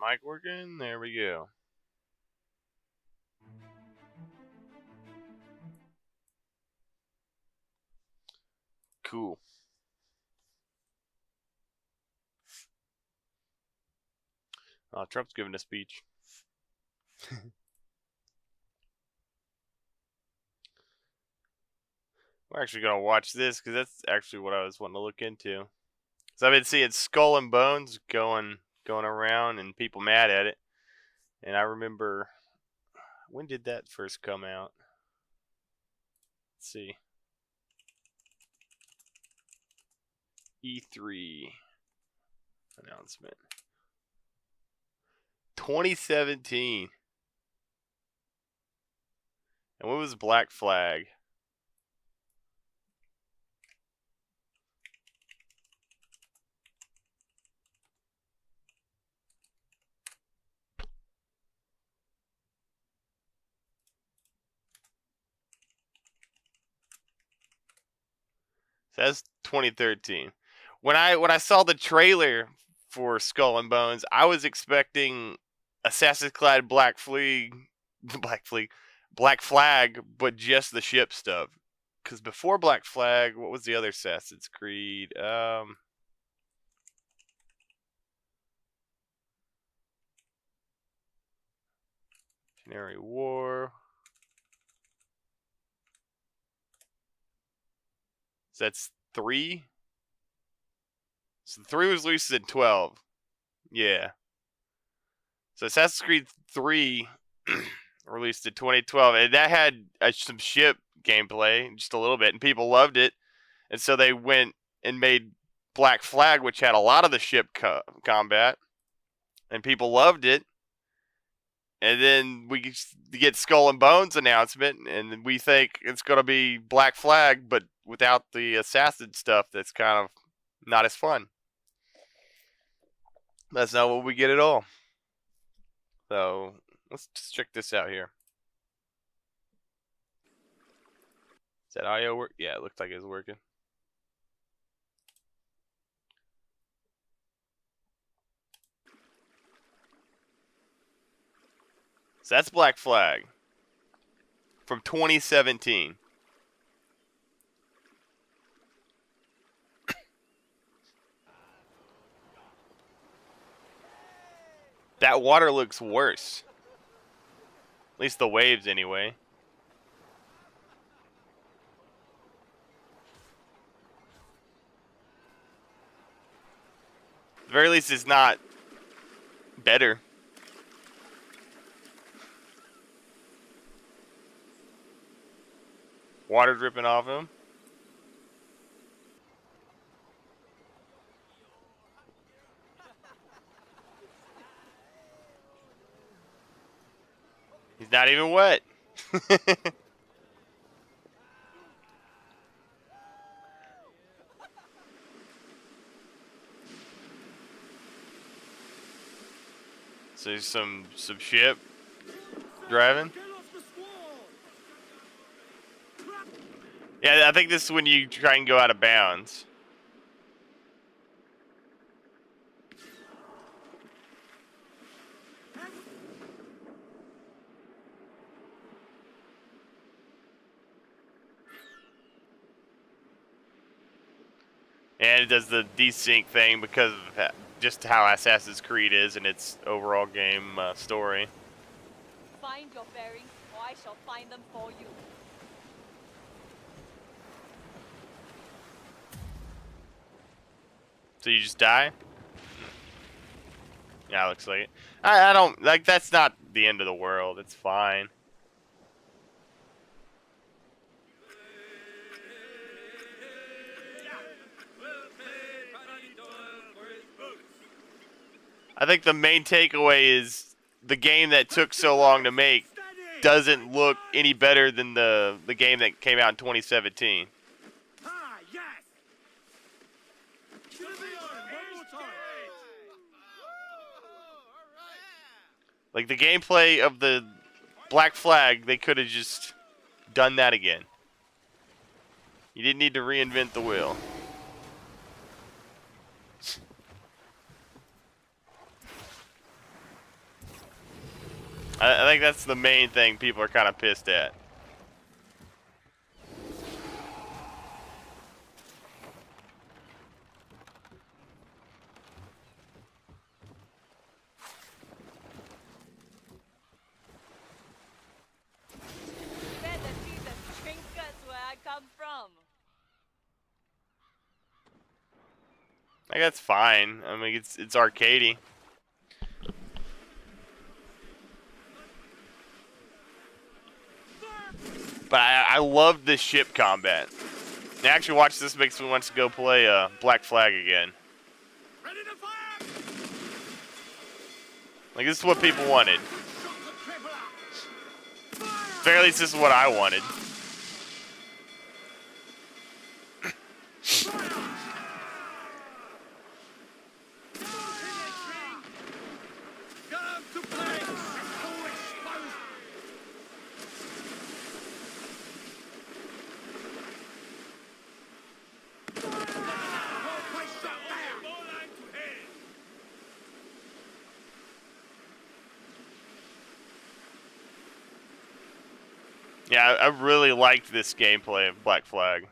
mic working? There we go. Cool. Trump's giving a speech. We're actually going to watch this because that's actually what I was wanting to look into. So I've been seeing Skull and Bones going around and people mad at it. And I remember, when did that first come out? Let's see. E3 announcement. 2017. And what was Black Flag? So that's 2013. When I saw the trailer for Skull and Bones, I was expecting Assassin's Creed Black Flag, but just the ship stuff. Because before Black Flag, what was the other Assassin's Creed? Canary War. So that's 3. So 3 was released in 12. Yeah. So Assassin's Creed 3 released in 2012, and that had some ship gameplay, just a little bit, and people loved it. And so they went and made Black Flag, which had a lot of the ship combat, and people loved it. And then we get Skull and Bones announcement, and we think it's going to be Black Flag, but without the assassin stuff that's kind of not as fun. That's not what we get at all. So let's just check this out here. Is that audio work? Yeah, it looks like it's working. So that's Black Flag from 2017. That water looks worse. At least the waves, anyway. At the very least, it's not better. Water dripping off him. He's not even wet. So there's some ship driving. Yeah, I think this is when you try and go out of bounds. And it does the desync thing because of just how Assassin's Creed is in its overall game story. Find your bearings, or I shall find them for you. So you just die? Yeah, it looks like it. I don't, like, that's not the end of the world. It's fine. I think the main takeaway is the game that took so long to make doesn't look any better than the game that came out in 2017. Like, the gameplay of the Black Flag, they could have just done that again. You didn't need to reinvent the wheel. I think that's the main thing people are kind of pissed at. Better see the trinkets where I come from. Like, that's fine. I mean, it's arcadey. But I love this ship combat. And actually, watch this makes me want to go play Black Flag again. Ready to fire! Like, this is what people wanted. At very least this is what I wanted. Yeah, I really liked this gameplay of Black Flag.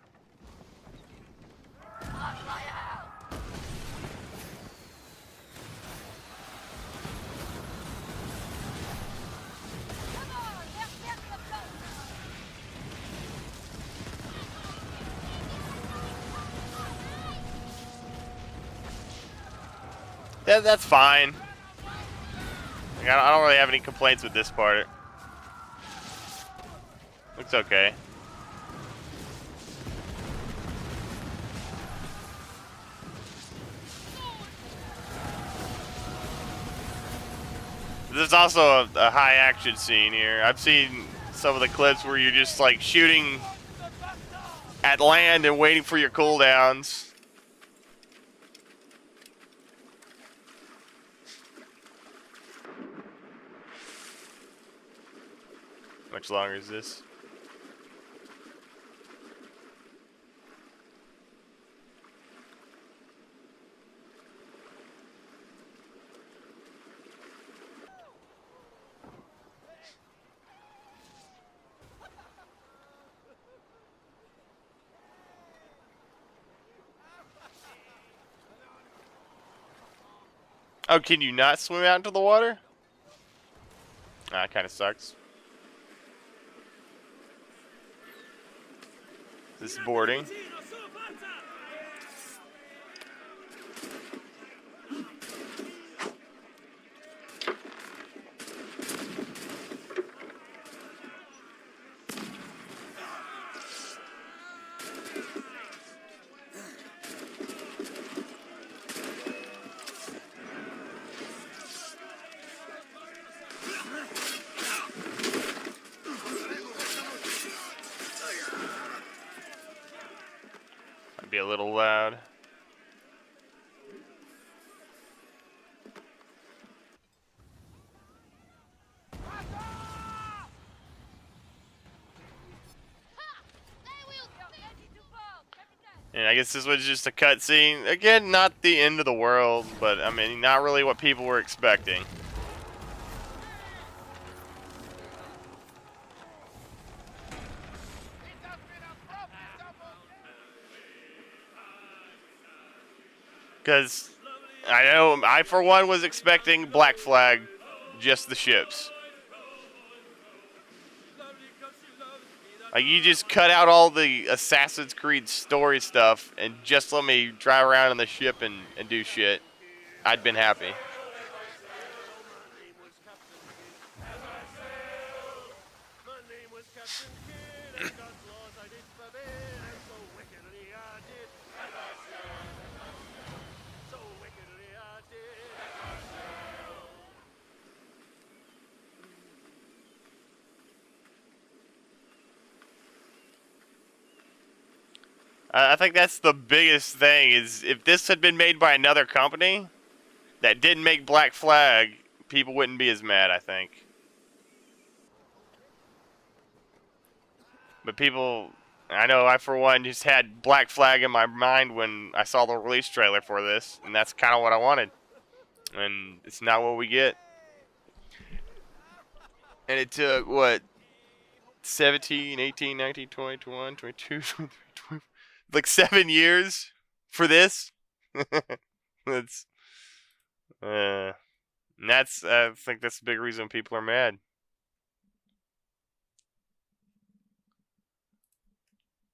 That's fine. Like, I don't really have any complaints with this part. Looks okay. There's also a high action scene here. I've seen some of the clips where you're just like shooting at land and waiting for your cooldowns. How much longer is this? Oh, can you not swim out into the water? Ah, that kind of sucks. This is boarding. Might be a little loud. And I guess this was just a cutscene. Again, not the end of the world, but I mean, not really what people were expecting. Because I know I, for one, was expecting Black Flag, just the ships. Like, you just cut out all the Assassin's Creed story stuff and just let me drive around in the ship and do shit. I'd been happy. I think that's the biggest thing, is if this had been made by another company that didn't make Black Flag, people wouldn't be as mad, I think. But people, I know I for one just had Black Flag in my mind when I saw the release trailer for this, and that's kind of what I wanted. And it's not what we get. And it took, what, 17, 18, 19, 20, 21, 22, 23, 24, like 7 years for this? That's, and that's, I think that's the big reason people are mad.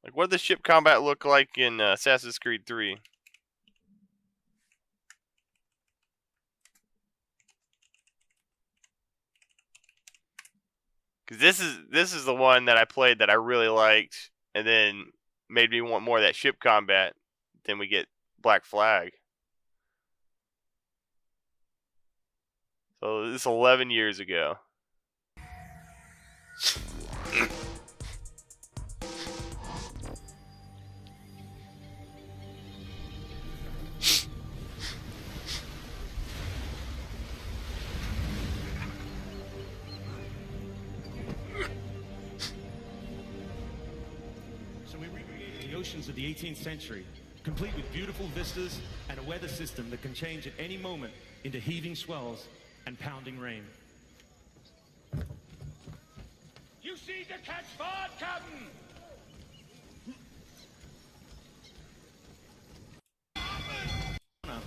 Like, what did the ship combat look like in Assassin's Creed 3? Because this is the one that I played that I really liked, and then made me want more of that ship combat. Then we get Black Flag. So this is 11 years ago. So we recreated the oceans of the 18th century, complete with beautiful vistas and a weather system that can change at any moment into heaving swells and pounding rain. You see the catch ford, Captain!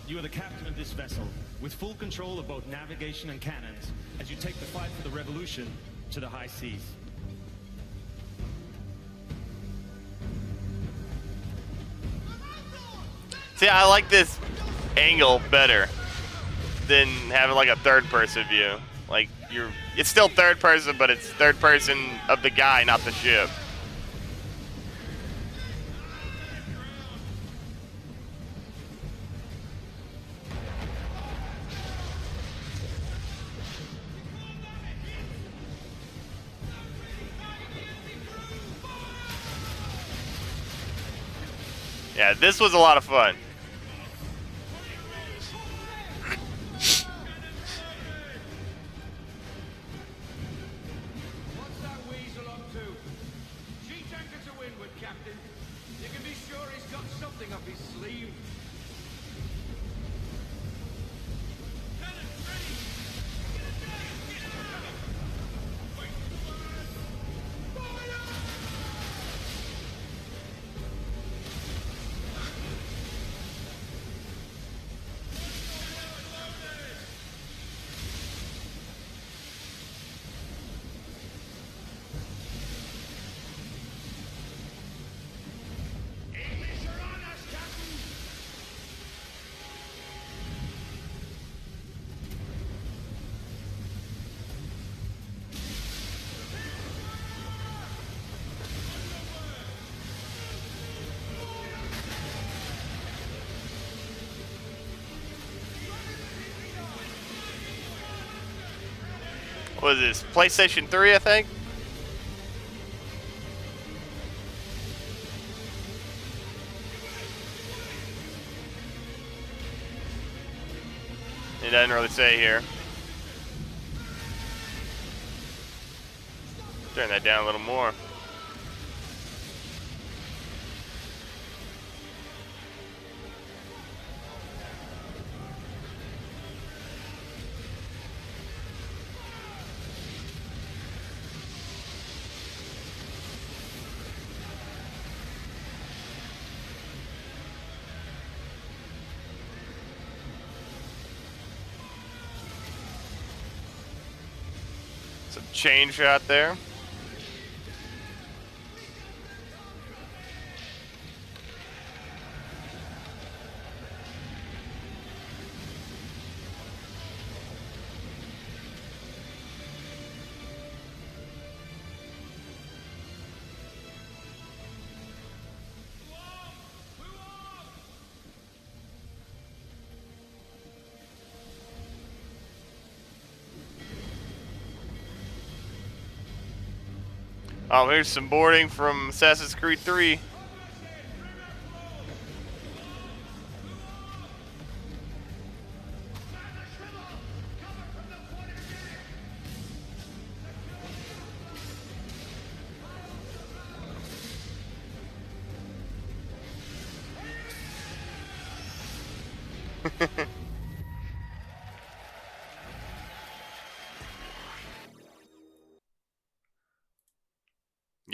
You are the captain of this vessel, with full control of both navigation and cannons, as you take the fight for the revolution to the high seas. See, I like this angle better than having like a third-person view. Like it's still third person, but it's third person of the guy, not the ship. Yeah, this was a lot of fun. What's that weasel up to? Sheet anchor to windward, Captain. You can be sure he's got something up his sleeve. Cannons ready! English are on us, Captain! What is this? PlayStation 3, I think? It doesn't really say here. Turn that down a little more. Some chain shot there. Oh, here's some boarding from Assassin's Creed 3.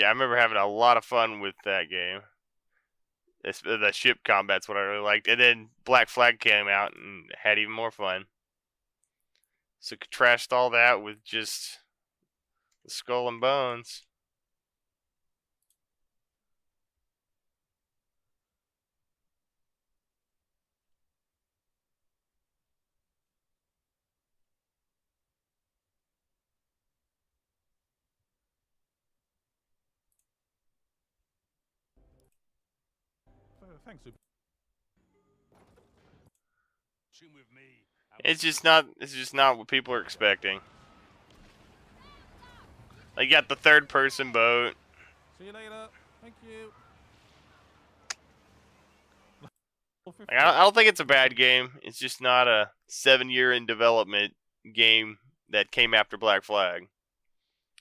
Yeah, I remember having a lot of fun with that game. The ship combat's what I really liked. And then Black Flag came out and had even more fun. So contrast all that with just the Skull and Bones. Thanks. It's just not what people are expecting. Like, you got the third person boat. See you later. Thank you. Like, I don't think it's a bad game. It's just not a 7-year in development game that came after Black Flag.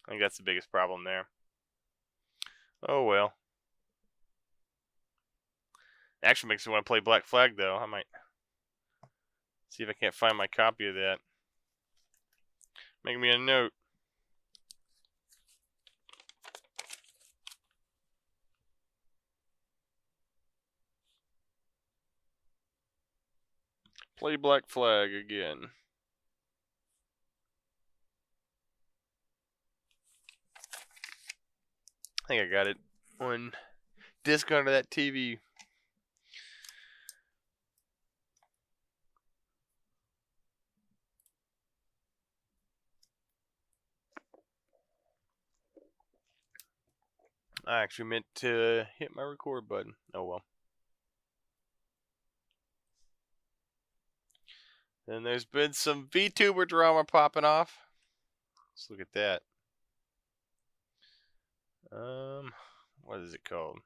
I think that's the biggest problem there. Oh well. It actually makes me want to play Black Flag, though. I might see if I can't find my copy of that. Make me a note. Play Black Flag again. I think I got it on disc under that TV. I actually meant to hit my record button. Oh well. Then there's been some VTuber drama popping off. Let's look at that. What is it called?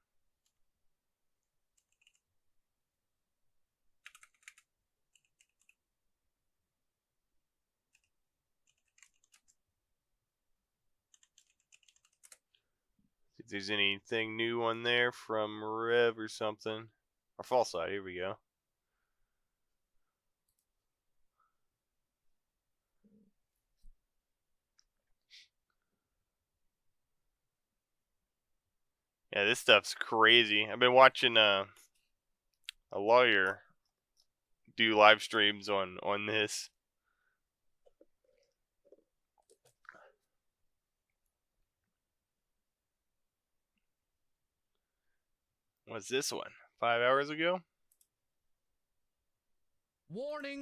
See if there's anything new on there from Rev or something. Or False Side, here we go. Yeah, this stuff's crazy. I've been watching a lawyer do live streams on this. What's this one? 5 hours ago? Warning.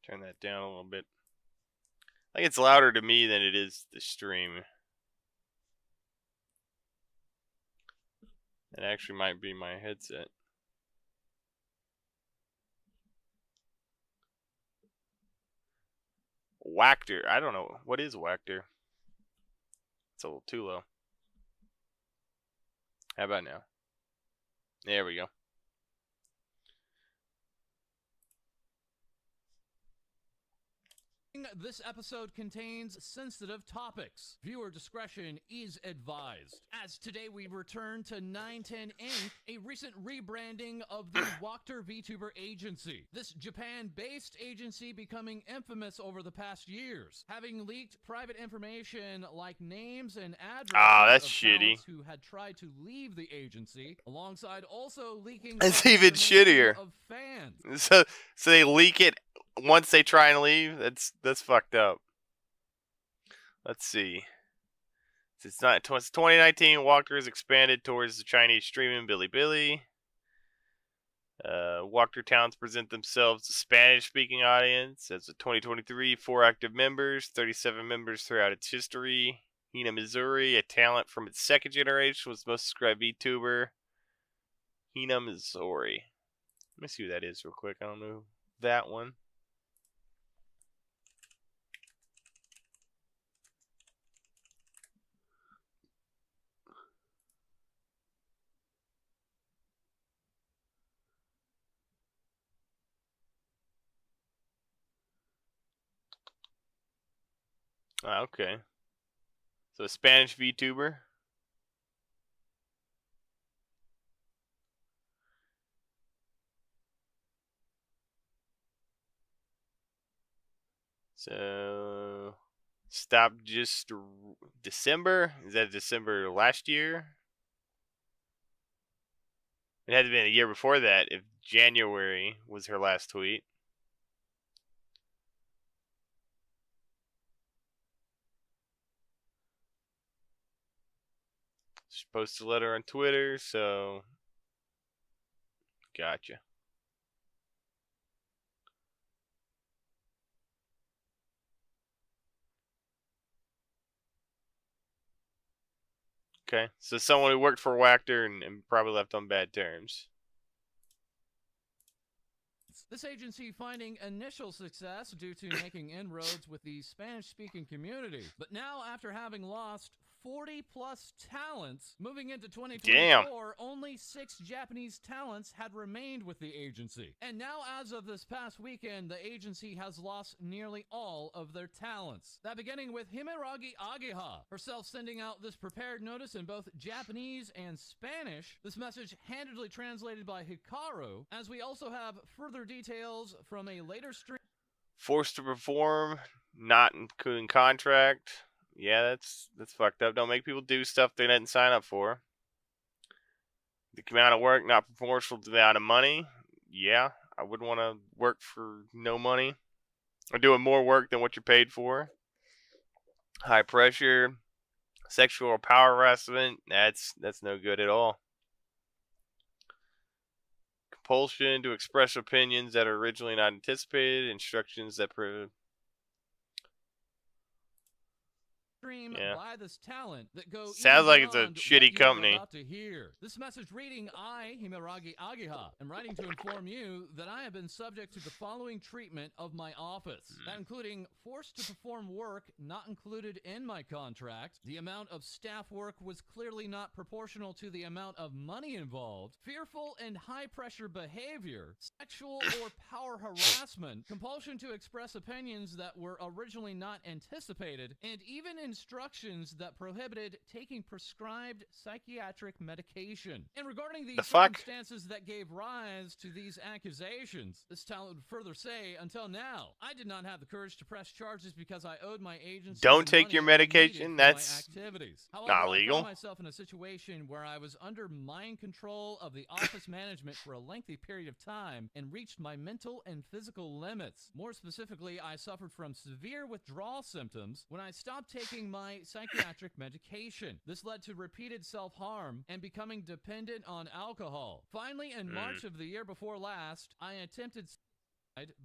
Turn that down a little bit. I think it's louder to me than it is the stream. It actually might be my headset. Whackter. I don't know. What is Whackter? It's a little too low. How about now? There we go. This episode contains sensitive topics. Viewer discretion is advised. As today we return to 910 Inc., a recent rebranding of the Wachter VTuber agency. This Japan-based agency becoming infamous over the past years, having leaked private information like names and addresses that's of shitty. talents who had tried to leave the agency, alongside also leaking It's private even information shittier. of fans. So they leak it once they try and leave. That's fucked up. Let's see. It's 2019. Wachter has expanded towards the Chinese streaming Bilibili. Wachter towns present themselves to Spanish-speaking audience. As of 2023, 4 active members, 37 members throughout its history. Hina Missouri, a talent from its second generation, was the most subscribed VTuber. Hina Missouri. Let me see who that is real quick. I don't know that one. Okay. So a Spanish VTuber. So Stopped just December? Is that December last year? It had to have been a year before that if January was her last tweet. She posted a letter on Twitter, so gotcha. Okay, so someone who worked for Wachter and probably left on bad terms. This agency finding initial success due to making inroads with the Spanish-speaking community. But now, after having lost 40-plus talents, moving into 2024, only 6 Japanese talents had remained with the agency. And now, as of this past weekend, the agency has lost nearly all of their talents. That beginning with Himeragi Ageha, herself sending out this prepared notice in both Japanese and Spanish, this message handedly translated by Hikaru, as we also have further details from a later stream. Forced to perform, not including contract. Yeah, that's fucked up. Don't make people do stuff they didn't sign up for. The amount of work not proportional to the amount of money. Yeah, I wouldn't want to work for no money. Or doing more work than what you're paid for. High pressure, sexual power harassment. That's no good at all. Compulsion to express opinions that are originally not anticipated. Instructions that by this talent that go sounds like it's a beyond shitty what you are company. about to hear. This message reading, I, Himeragi Ageha, am writing to inform you that I have been subject to the following treatment of my office. That including forced to perform work not included in my contract, the amount of staff work was clearly not proportional to the amount of money involved, fearful and high-pressure behavior, sexual or power harassment, compulsion to express opinions that were originally not anticipated, and even instructions that prohibited taking prescribed psychiatric medication. And regarding the circumstances that gave rise to these accusations, this talent would further say, until now, I did not have the courage to press charges because I owed my agency Don't take your medication. That's activities. However, not legal. I found myself in a situation where I was under mind control of the office management for a lengthy period of time and reached my mental and physical limits. More specifically, I suffered from severe withdrawal symptoms when I stopped taking my psychiatric medication. This led to repeated self-harm and becoming dependent on alcohol. Finally, in March of the year before last, I attempted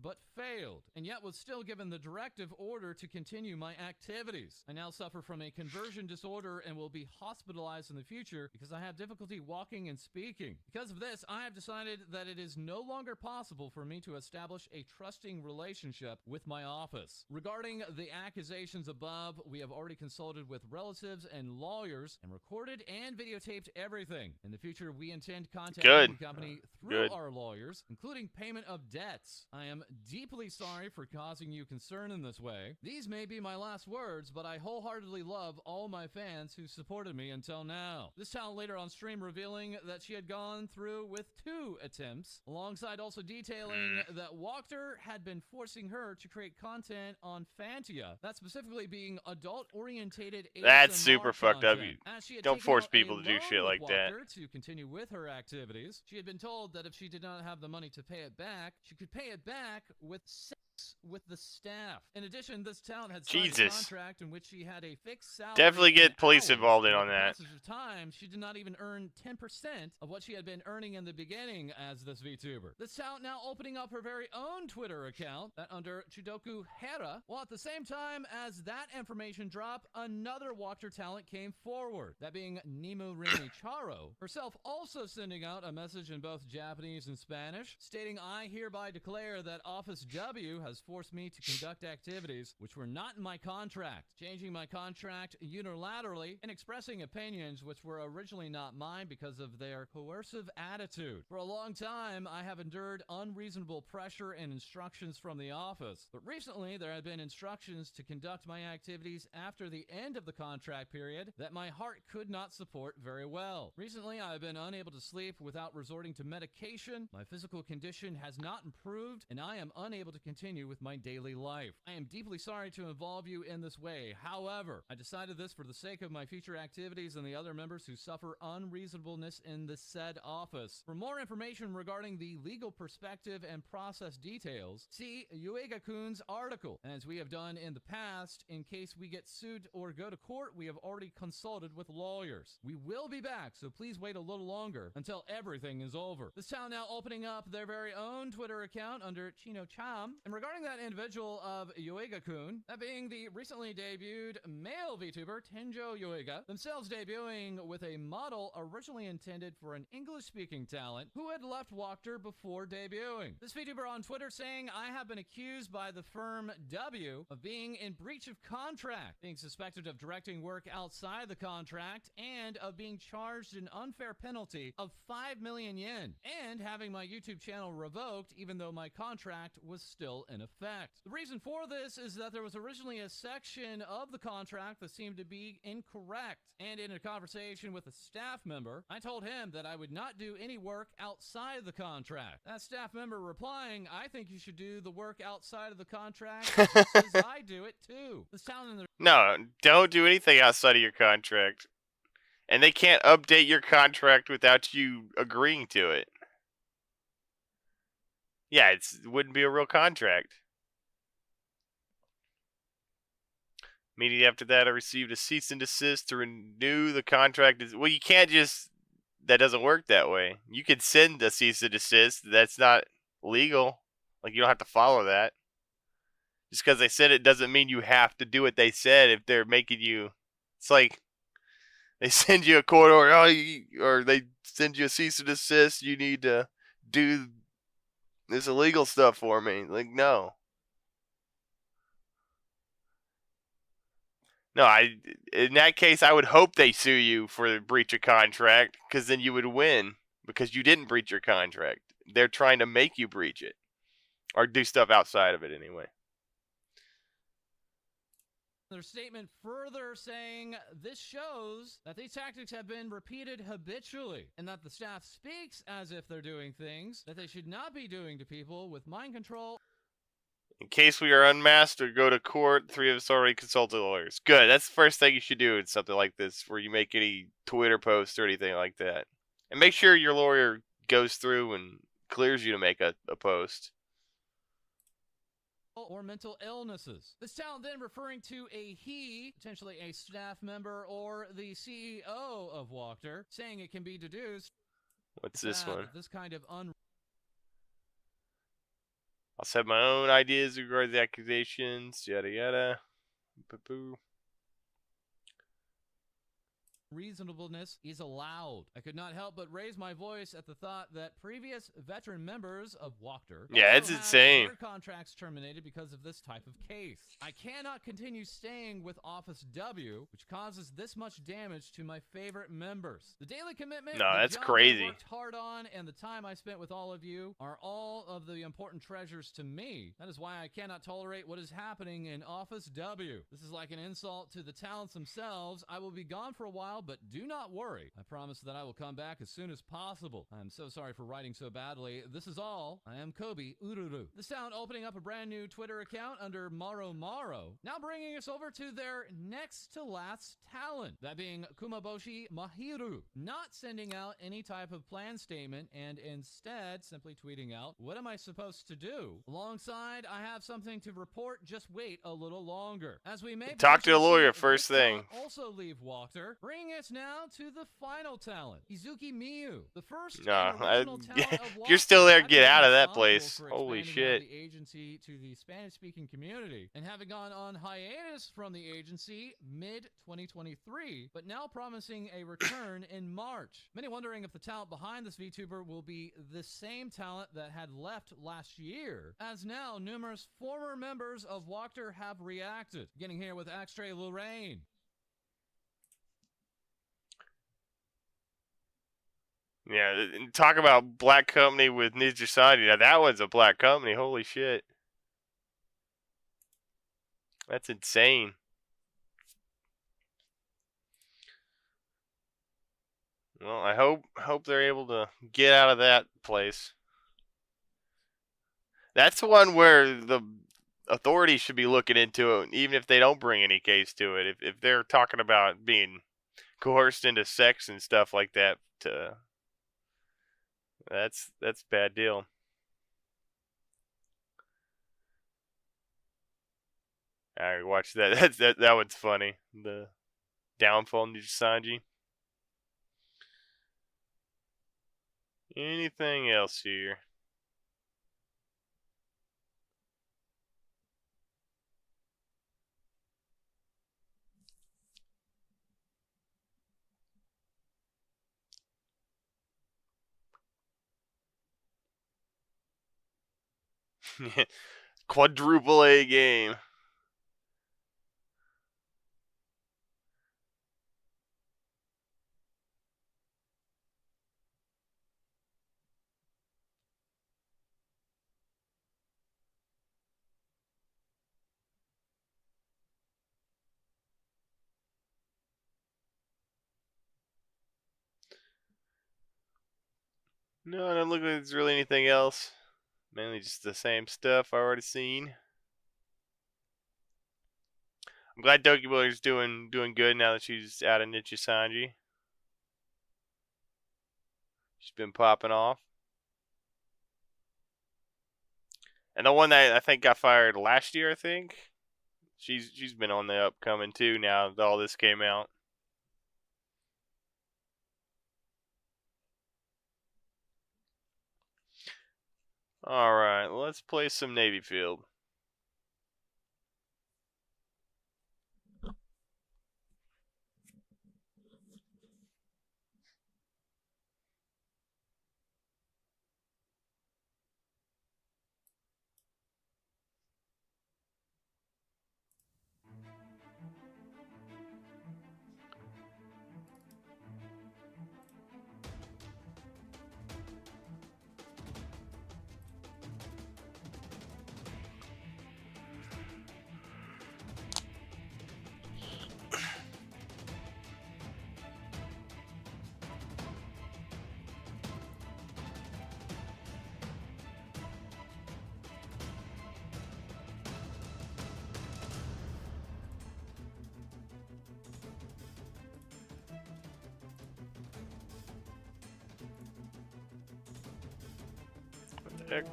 but failed, and yet was still given the directive order to continue my activities. I now suffer from a conversion disorder and will be hospitalized in the future because I have difficulty walking and speaking. Because of this, I have decided that it is no longer possible for me to establish a trusting relationship with my office. Regarding the accusations above, we have already consulted with relatives and lawyers and recorded and videotaped everything. In the future, we intend contacting the company through our lawyers, including payment of debts. I am deeply sorry for causing you concern in this way. These may be my last words, but I wholeheartedly love all my fans who supported me until now. This talent later on stream revealing that she had gone through with 2 attempts, alongside also detailing that Wachter had been forcing her to create content on Fantia, that specifically being adult-orientated ASMR That's super fucked up. You don't force people to do shit like that. To continue with her activities, she had been told that if she did not have the money to pay it back, she could pay it back with sex with the staff. In addition, this talent had signed a contract in which she had a fixed salary. Definitely get police involved in on that. Passage of time, she did not even earn 10% of what she had been earning in the beginning as this VTuber. This talent now opening up her very own Twitter account, that under Chidoku Hera, while at the same time as that information dropped, another Wachter talent came forward, that being Nimu Rimi Charo, herself also sending out a message in both Japanese and Spanish, stating, I hereby declare that Office W has forced me to conduct activities which were not in my contract, changing my contract unilaterally and expressing opinions which were originally not mine because of their coercive attitude. For a long time, I have endured unreasonable pressure and instructions from the office, but recently there have been instructions to conduct my activities after the end of the contract period that my heart could not support very well. Recently, I have been unable to sleep without resorting to medication, my physical condition has not improved, and I am unable to continue continue with my daily life. I am deeply sorry to involve you in this way. However, I decided this for the sake of my future activities and the other members who suffer unreasonableness in the said office. For more information regarding the legal perspective and process details, see Yuega-kun's article. And as we have done in the past, in case we get sued or go to court, we have already consulted with lawyers. We will be back, so please wait a little longer until everything is over. This town now opening up their very own Twitter account under Chino-chan. And regarding that individual of Yuega-kun, that being the recently debuted male VTuber Tenjo Yuega, themselves debuting with a model originally intended for an English-speaking talent who had left Walker before debuting. This VTuber on Twitter saying, I have been accused by the firm W of being in breach of contract, being suspected of directing work outside the contract, and of being charged an unfair penalty of 5 million yen, and having my YouTube channel revoked even though my contract was still in effect. The reason for this is that there was originally a section of the contract that seemed to be incorrect, and in a conversation with a staff member, I told him that I would not do any work outside the contract. That staff member replying, I think you should do the work outside of the contract just as I do it too. This town in the No, don't do anything outside of your contract. And they can't update your contract without you agreeing to it. Yeah, it wouldn't be a real contract. Immediately after that, I received a cease and desist to renew the contract. Well, you can't just... That doesn't work that way. You could send a cease and desist. That's not legal. Like, you don't have to follow that. Just because they said it doesn't mean you have to do what they said if they're making you... It's like... They send you a court order, or they send you a cease and desist. You need to do this illegal stuff for me. Like, no. No, in that case, I would hope they sue you for the breach of contract, because then you would win, because you didn't breach your contract. They're trying to make you breach it, or do stuff outside of it anyway. Their statement further saying this shows that these tactics have been repeated habitually and that the staff speaks as if they're doing things that they should not be doing to people with mind control. In case we are unmasked or go to court, 3 of us already consulted lawyers. Good. That's the first thing you should do in something like this, where you make any Twitter posts or anything like that. And make sure your lawyer goes through and clears you to make a post. Or mental illnesses. This talent then referring to a he, potentially a staff member or the CEO of Walker, saying it can be deduced. What's this one? This kind of I'll have my own ideas regarding the accusations, yada yada. Boo-boo. Reasonableness is allowed. I could not help but raise my voice at the thought that previous veteran members of Walker it's insane. Their contracts terminated because of this type of case. I cannot continue staying with Office W, which causes this much damage to my favorite members. The daily commitment, No, the that's job crazy. I worked hard on, and the time I spent with all of you are all of the important treasures to me. That is why I cannot tolerate what is happening in Office W. This is like an insult to the talents themselves. I will be gone for a while, but do not worry. I promise that I will come back as soon as possible. I'm so sorry for writing so badly. This is all. I am Kobe Ururu. This town opening up a brand new Twitter account under Maro Maro. Now bringing us over to their next to last talent. That being Kumaboshi Mahiru. Not sending out any type of plan statement and instead simply tweeting out, what am I supposed to do? Alongside, I have something to report. Just wait a little longer. As we may Talk to a lawyer see, first this thing. talent also leave Walker, bringing us now to the final talent, Izuki Miyu, the first No, and original talent of if you're still Walker, there, having get been out of that responsible place. for Holy expanding out shit. the agency to the Spanish-speaking community, and having gone on hiatus from the agency mid-2023, but now promising a return in March. Many wondering if the talent behind this VTuber will be the same talent that had left last year, as now numerous former members of Walker have reacted. Beginning here with Extray Lorraine. Yeah, talk about black company with Ninja Society. Now that one's a black company. Holy shit. That's insane. Well, I hope they're able to get out of that place. That's one where the authorities should be looking into it, even if they don't bring any case to it. If they're talking about being coerced into sex and stuff like that, that's a bad deal. I watch that. That one's funny. The downfall of Sanji. Anything else here? Quadruple A game. No, I don't look like there's really anything else. Mainly just the same stuff I already seen. I'm glad Doki Boy's doing good now that she's out of Nichi Sanji. She's been popping off. And the one that I think got fired last year, I think, she's been on the upcoming too now that all this came out. Alright, let's play some NavyField. Heck.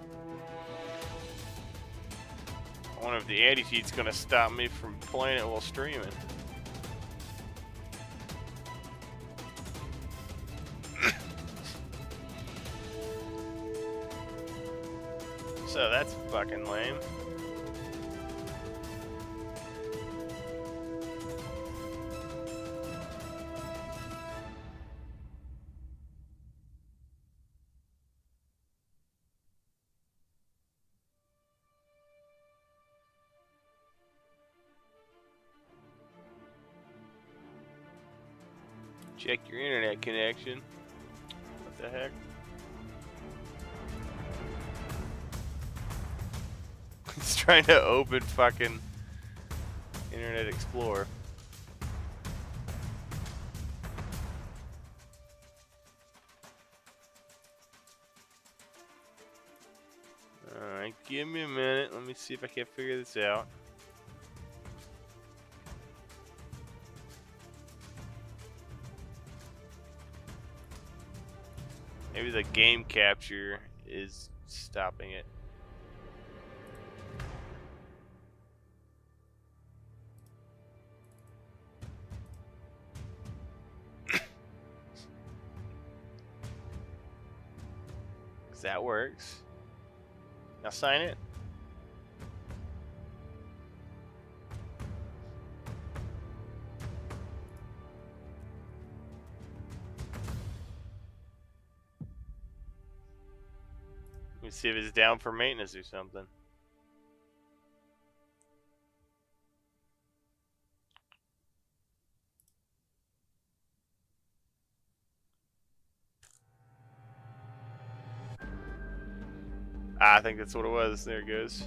I wonder if the anti-cheat's gonna stop me from playing it while streaming. So that's fucking lame. Check your internet connection. What the heck? It's trying to open fucking Internet Explorer. Alright, give me a minute. Let me see if I can figure this out. Maybe the game capture is stopping it. That works. Now sign it. Let me see if it's down for maintenance or something. I think that's what it was. There it goes.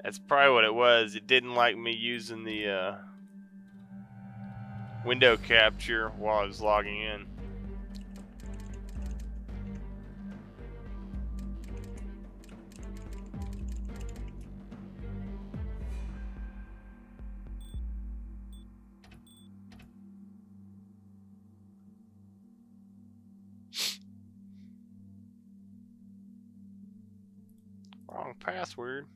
That's probably what it was. It didn't like me using the window capture while I was logging in. Wrong password.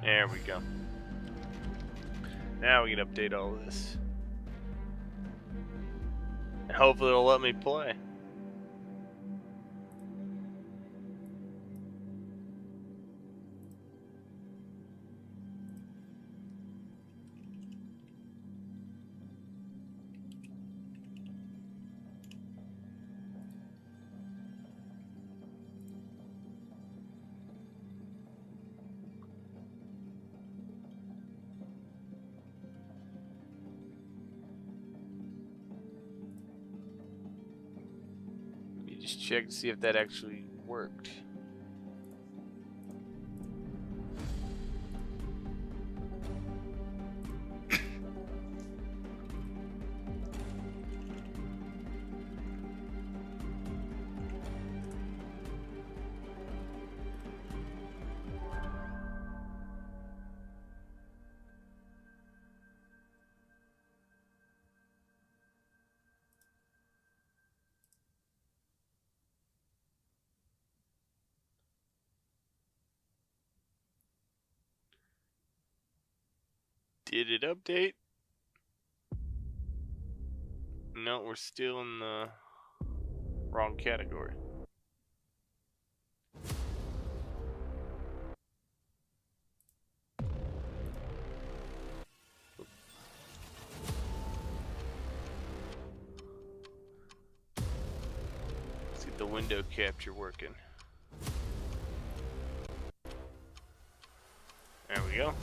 There we go. Now we can update all this. And hopefully it'll let me play. Just check to see if that actually worked. Did it update? No, we're still in the wrong category. Let's get the window capture working. There we go.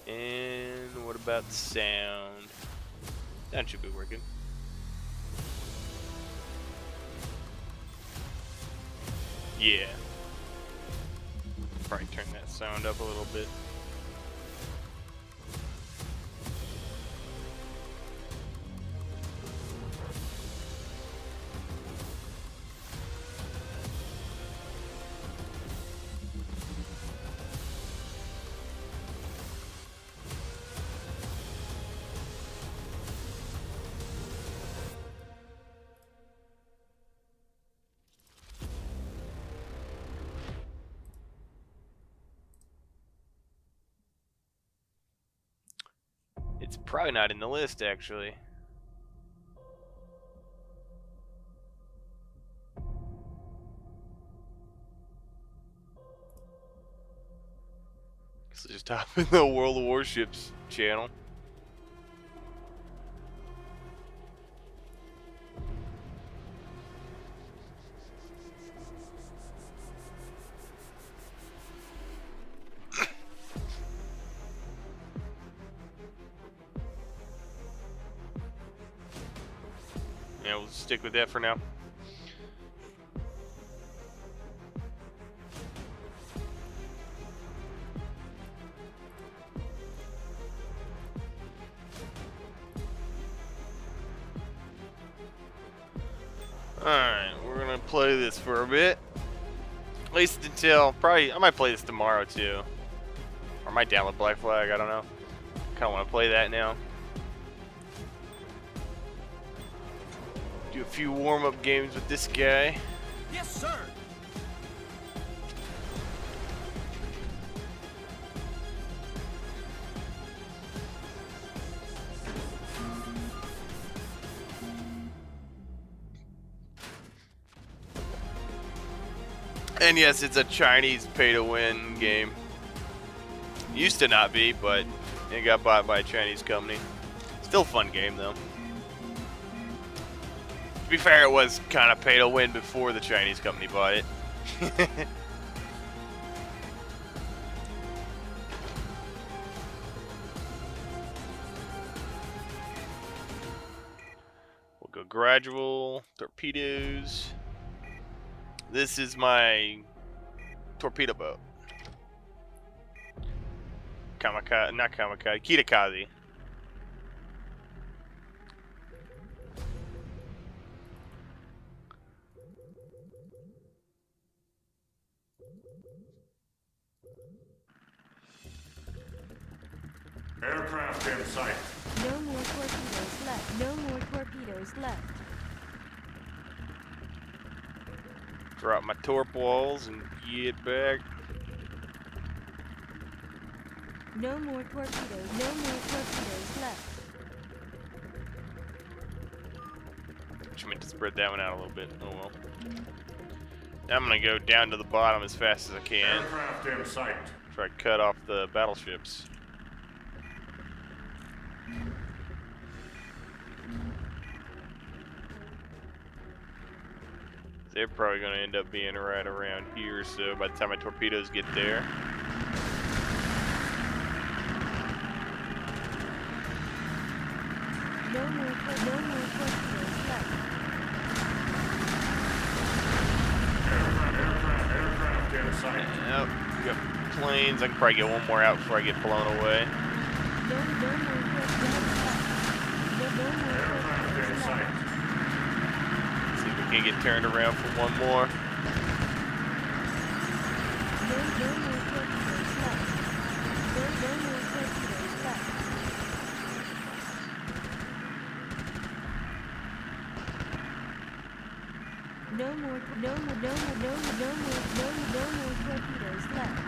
And what about sound? That should be working. Yeah. Probably turn that sound up a little bit. It's probably not in the list, actually. Guess I'll just hop in the World of Warships channel. Yeah, we'll stick with that for now. Alright, we're gonna play this for a bit. At least until, probably, I might play this tomorrow too. Or I might download Black Flag, I don't know. Kinda wanna play that now. Do a few warm-up games with this guy. Yes, sir. And yes, it's a Chinese pay-to-win game. Used to not be, but it got bought by a Chinese company. Still a fun game, though. To be fair, it was kind of pay-to-win before the Chinese company bought it. We'll go gradual torpedoes. This is my torpedo boat. Kamikaze, not kamikaze, Kitakaze. Aircraft in sight. No more torpedoes left. No more torpedoes left. Drop my torp walls and get back. No more torpedoes. No more torpedoes left. I meant to spread that one out a little bit. Oh well. Now I'm gonna go down to the bottom as fast as I can. Aircraft in sight. Try to cut off the battleships. They're probably going to end up being right around here, so by the time my torpedoes get there. No more torpedoes left. Aircraft in sight. Yep, we got planes. I can probably get one more out before I get blown away. No more torpedoes left. No more Aircraft in torpedoes sight. left. See if we can get turned around for one more. No more torpedoes left. No more torpedoes left. No more torpedoes left.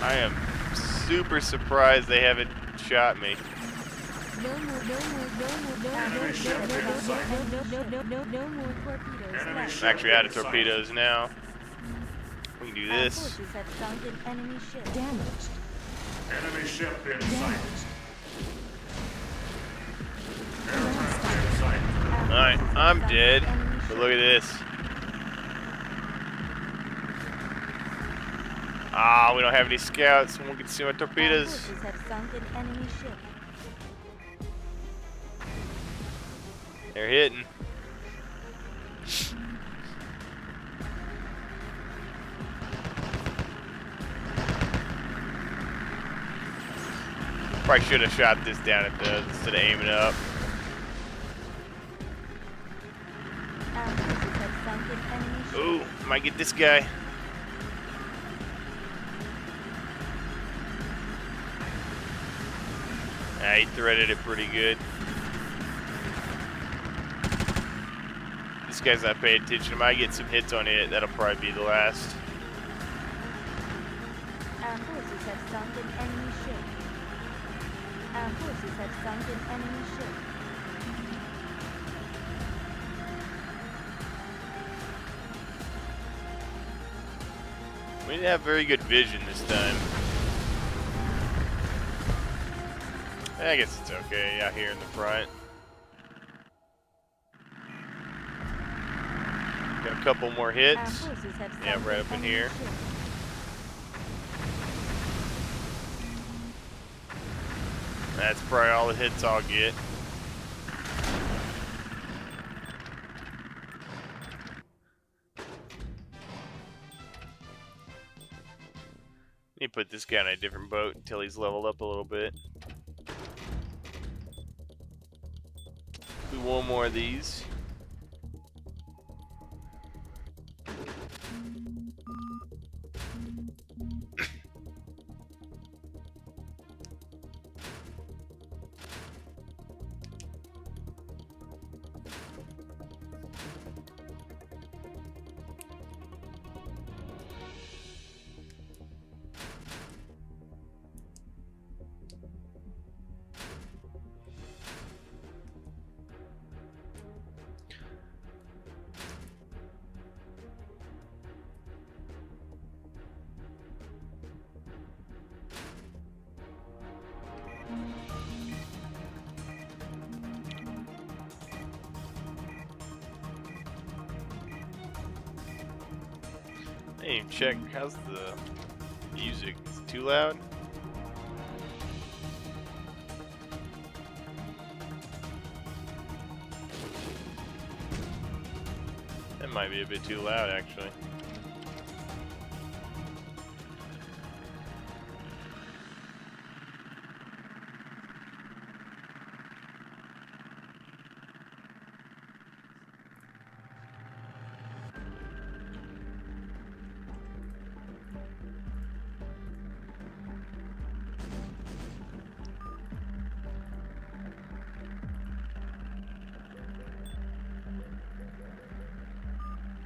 I am super surprised they haven't shot me. No more torpedoes left. I'm actually out of torpedoes now. We can do Our this. forces have sunk an enemy ship. Damaged. Enemy ship in sight. Aircraft in sight. Alright, I'm dead. But look at this. Ah, we don't have any scouts. Someone can see my Our torpedoes. forces have sunk an enemy ship. They're hitting. Probably should have shot this down at the instead of aiming up. Our forces have sunk an enemy ship. Ooh, might get this guy. Ah, he threaded it pretty good. This guy's not paying attention. I might get some hits on it. That'll probably be the last. Our forces have sunk an enemy ship. Our forces have sunk an enemy ship. We didn't have very good vision this time. I guess it's okay out here in the front. Got a couple more Our hits. forces have sunk Yeah, right an up in enemy here. ship. That's probably all the hits I'll get. Need to put this guy on a different boat until he's leveled up a little bit. Do one more of these. Hey, check. How's the music? Is it too loud? Might be a bit too loud, actually.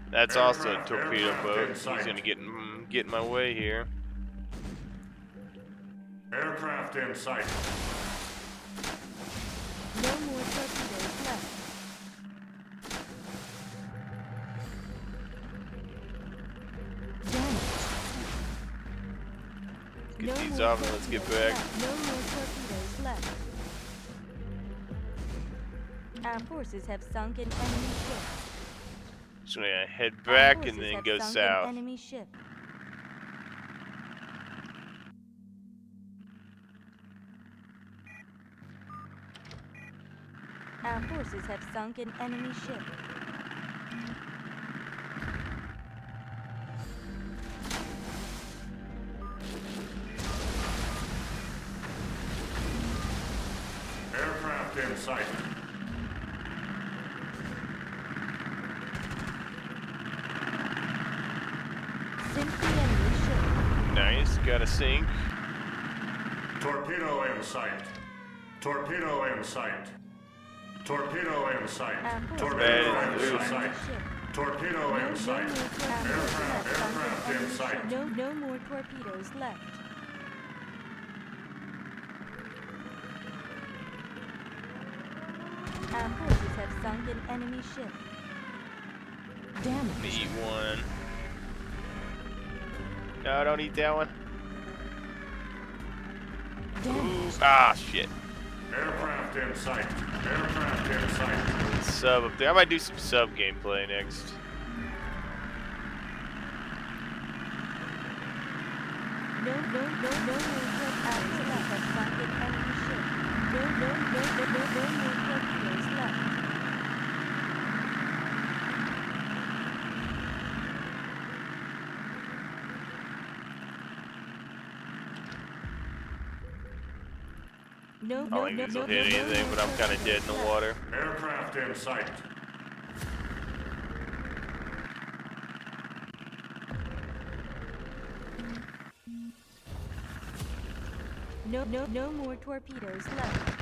That's also a torpedo boat. He's gonna get in my way here. Aircraft in sight. No more torpedoes left. Damage. Get No these more off and let's get torpedoes back. left. No more torpedoes left. Our forces have sunk an enemy ship. So I'm gonna head Our back forces and then have go sunk south. An enemy ship. Our forces have sunk an enemy ship. Aircraft in sight. Sink the enemy ship. Nice, got a sink. Torpedo in sight. Torpedo in sight. Torpedo in sight. Our forces Torpedo have in sunk an sight. enemy ship. Torpedo in sight. Aircraft in sight. No more torpedoes left. Our forces have sunk an enemy ship. Damage. Eat one. No, don't eat that one. Ooh, ah, shit. Aircraft in sight. Aircraft in sight. Sub up there. I might do some sub gameplay next. No more torpedoes have sunk an enemy ship. No more torpedoes left. I don't think these will hit anything, but I'm kind of dead in the water. Aircraft in sight. No more torpedoes left.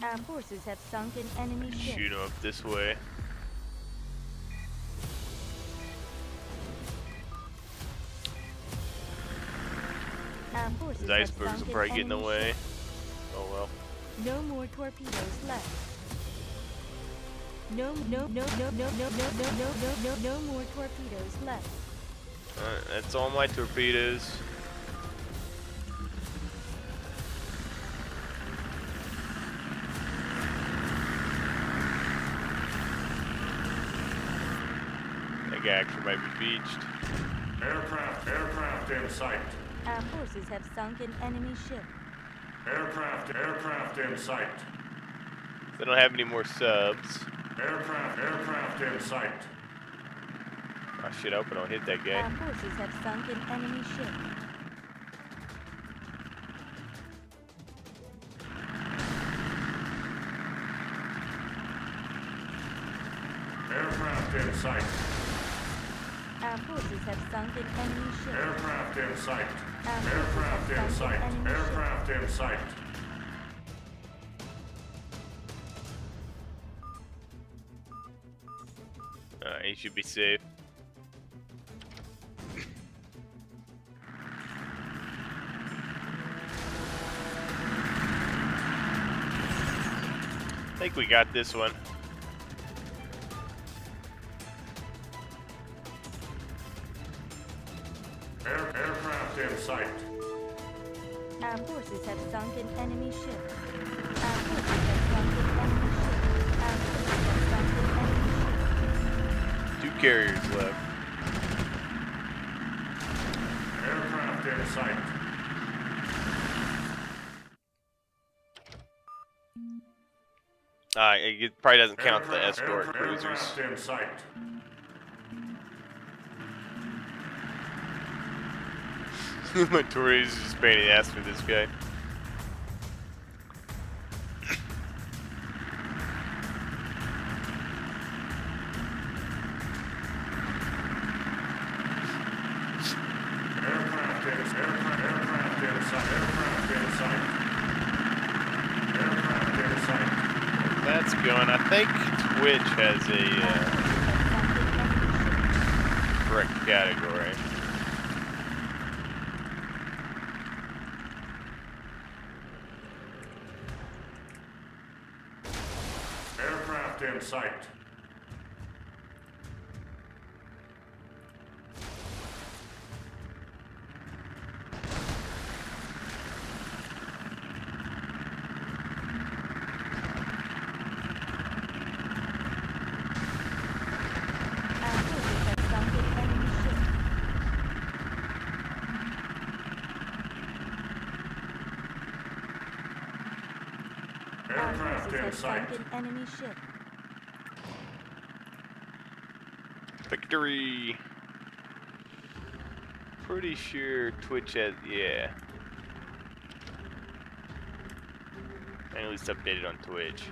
Our forces have sunk an enemy ship. Shoot him up this way. Our forces These have icebergs sunk will an probably get in the enemy way. ship. Oh well. No more torpedoes left. No more torpedoes left. Alright, that's all my torpedoes. That guy actually might be beached. Aircraft in sight. Our forces have sunk an enemy ship. Aircraft in sight. They don't have any more subs. Aircraft in sight. Oh shit, I hope I don't hit that guy. Our forces have sunk an enemy ship. Aircraft in sight. Our forces have sunk an enemy ship. Aircraft in sight. Our Aircraft in forces have sight. sunk an enemy ship. Aircraft in sight. Alright, he should be safe. I think we got this one. Aircraft in sight. Our forces have sunk an enemy ship. Our forces have sunk an enemy ship. Our forces have sunk an enemy ship. 2 carriers left. Aircraft in sight. It probably doesn't count the Aircraft, escort aircraft, cruisers. aircraft in sight. My Tories is just pain in the ass for this guy. Aircraft in sight. Aircraft in sight. Aircraft in sight. That's going. I think Twitch has a correct category. Aircraft in sight. Our forces have sunk an enemy ship. Our Aircraft forces in have sight. sunk an enemy ship. Victory. Pretty sure Twitch has, yeah. At least updated on Twitch.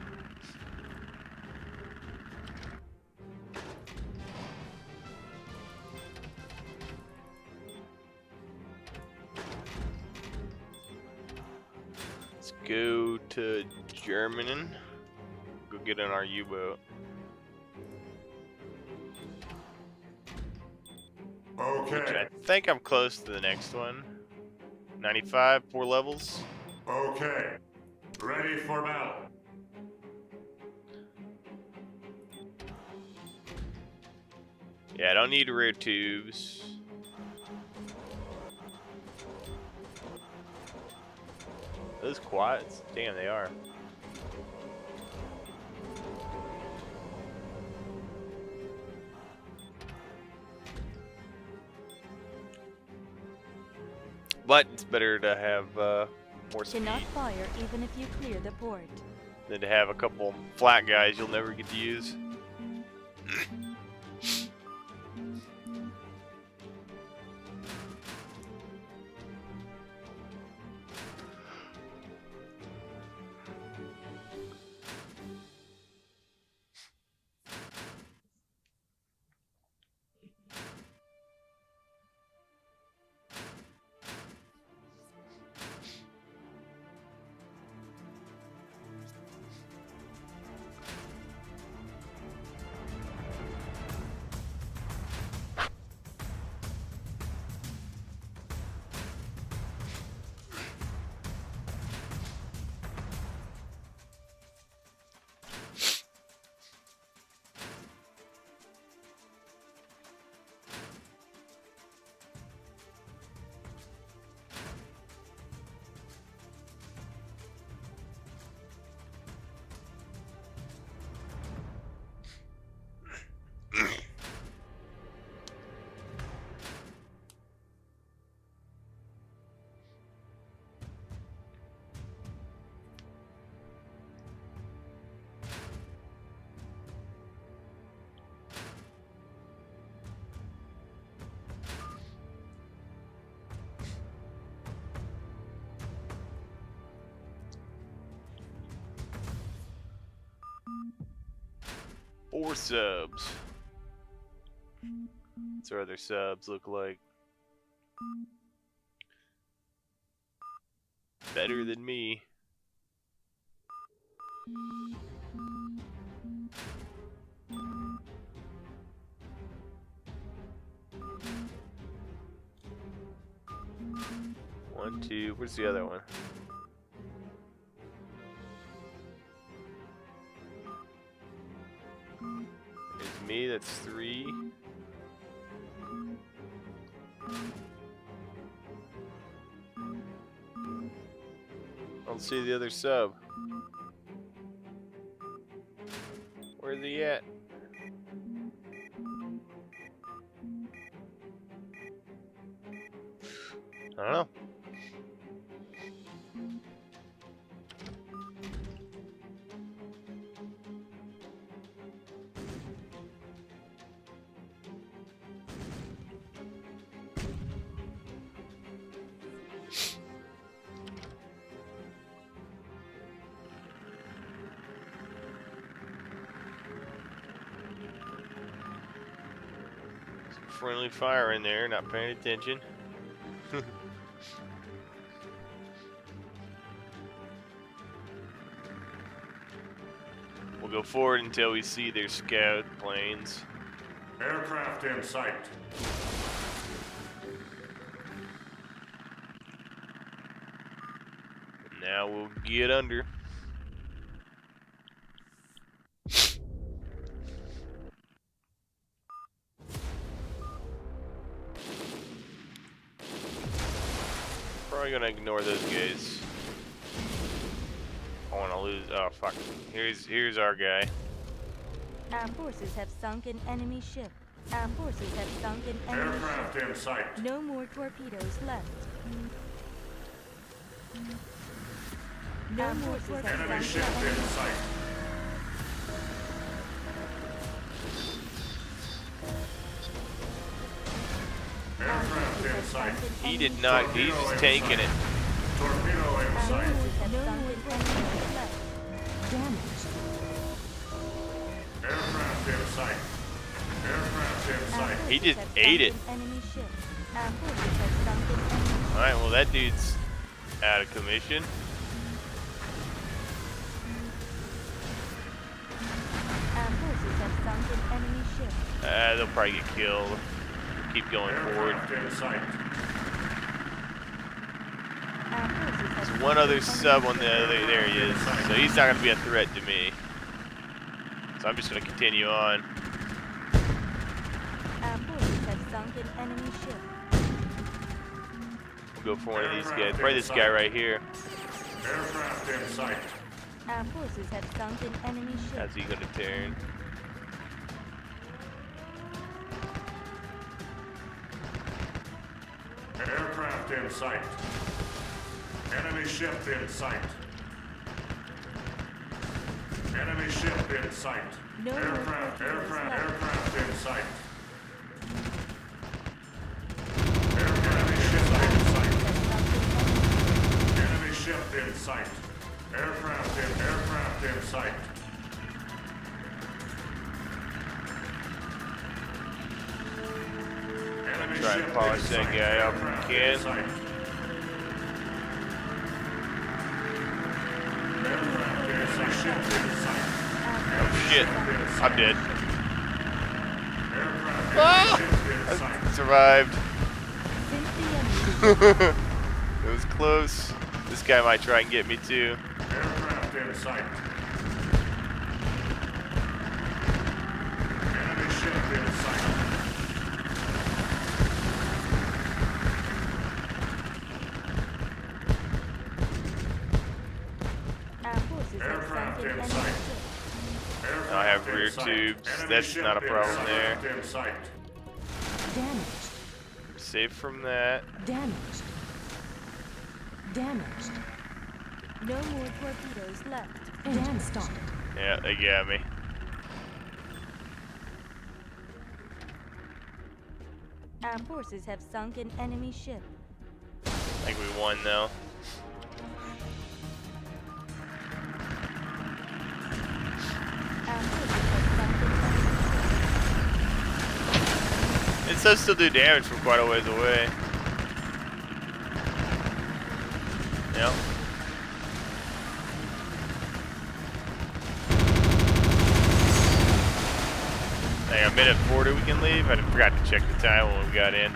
Let's go to German. Go get on our U-boat. Which Okay. I think I'm close to the next one. 95, 4 levels. Okay. Ready for battle. Yeah, I don't need rear tubes. Those quads? Damn, they are. But it's better to have more speed Cannot fire even if you clear the port. than to have a couple flat guys you'll never get to use. Four subs. What's our other subs look like? Better than me. One, two, where's the other one? It's me, that's 3. I don't see the other sub. Where's he at? I don't know. friendly fire in there, not paying attention. We'll go forward until we see their scout planes. Aircraft in sight. Now we'll get under. Probably gonna ignore those guys. I wanna lose. Oh fuck! Here's our guy. Our forces have sunk an enemy ship. Our forces have sunk an enemy Aircraft ship. in sight. No more torpedoes left. No more torpedoes. Enemy ship in sight. Aircraft in sight. He did not. He's just tanking it. Torpedo in Our sight. forces have sunk an enemy ship left. Damaged. Aircraft in sight. Aircraft in Our sight. He forces just have ate sunk it. an enemy ship. Our forces have sunk an enemy ship. Alright, well that dude's out of commission. Our forces have sunk an enemy ship. They'll probably get killed. Keep going forward. Aircraft in sight. Our forces have There's sunk one other an sub enemy on the ship. other. There he is. So he's not going to be a threat to me. So I'm just going to continue on. Our forces have sunk an enemy ship. We'll go for one of these guys. Probably this guy right here. Aircraft in sight. Our forces have sunk an enemy ship. How's he going to turn? Aircraft in sight. Enemy ship in sight. Enemy ship in sight. No more Aircraft torpedoes left. in sight. Enemy ship in sight. Enemy ship in sight. Aircraft in sight. Enemy Try and ship polish in that sight. guy up if we Aircraft can. in sight. Aircraft in sight. Ship in sight. Oh shit. I'm dead. Aircraft Ah! in sight. I survived. Since the enemy It was close. This guy might try and get me too. Aircraft in sight. Enemy ship in sight. our forces have Aircraft sunk an in enemy sight. ship. Aircraft I have in rear sight. tubes. Enemy That's ship not a in problem sight. there. Aircraft in sight. Damaged. Safe from that. Damaged. Damaged. No more torpedoes left. Engine stop. Yeah, they got me. Our forces have sunk an enemy ship. I think we won though. Our forces have sunk an enemy ship. It does still do damage from quite a ways away. Yep. Hang on, a minute 40 we can leave. I forgot to check the time when we got in.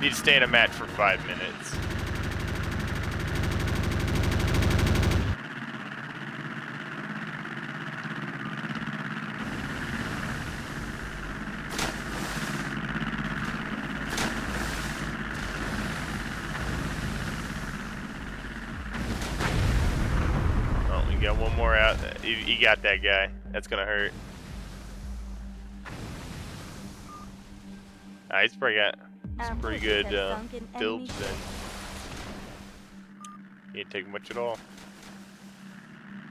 Need to stay in a match for 5 minutes. Oh, we got one more out. He got that guy. That's gonna hurt. He's probably got Our some pretty forces good have sunk an enemy builds ship. then. He didn't take much at all.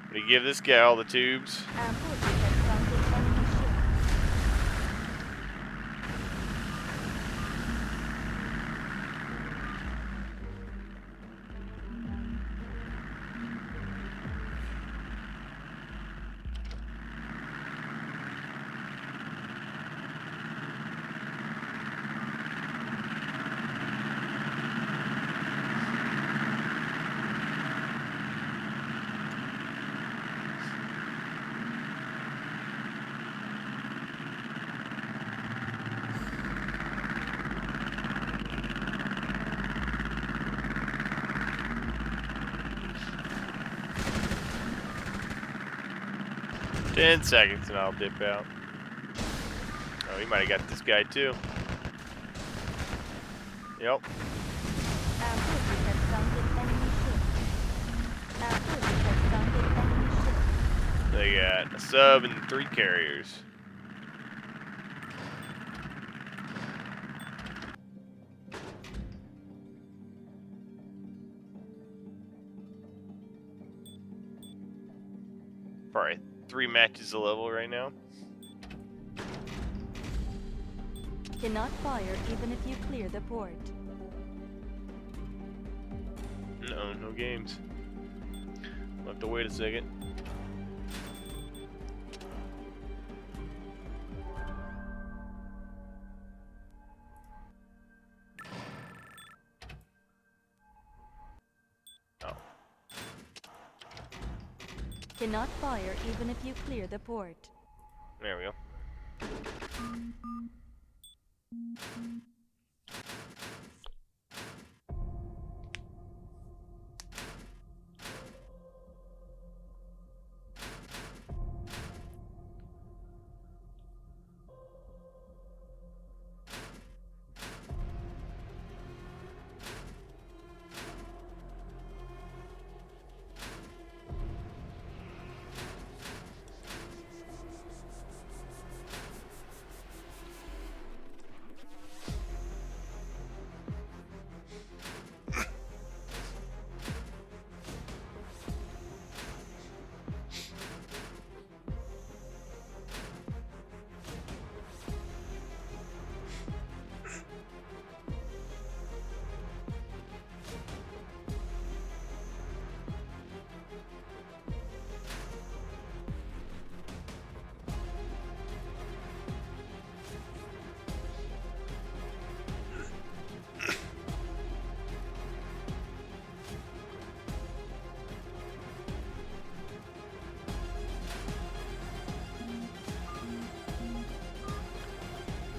But he give this guy all the tubes. Our forces have sunk an enemy ship. 10 seconds and I'll dip out. Oh, he might have got this guy too. Yep. Our forces have sunk an enemy ship. Our forces have sunk an enemy ship. They got a sub and 3 carriers. Probably 3 matches a level right now. Cannot fire even if you clear the port. No games. We'll have to wait a second. Oh. Cannot fire even if you clear the port. There we go.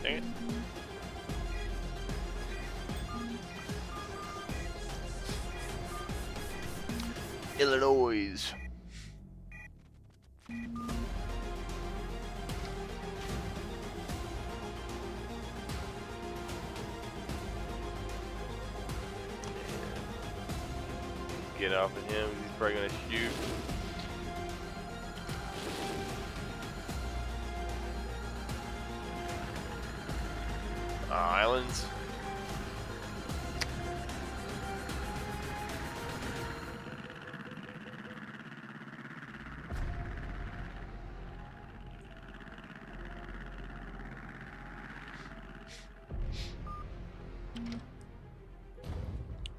Dang it. Illinois. Get off of him, he's probably gonna shoot. Islands.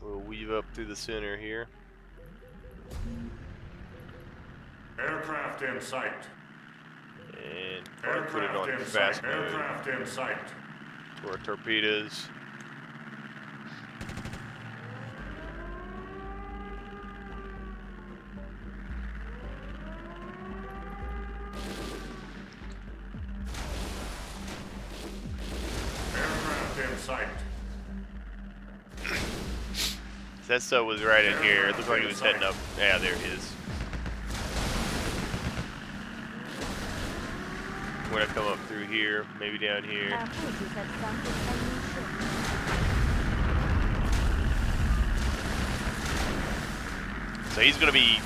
We'll weave up through the center here. Aircraft in sight. And probably put it on Aircraft in fast sight. mode Aircraft in sight. for our torpedoes. Aircraft in sight. That stuff was right in here. It looked like it was heading up. Yeah, there it is. I'm gonna come up through here, maybe down here. Our forces have sunk an enemy ship. So he's gonna be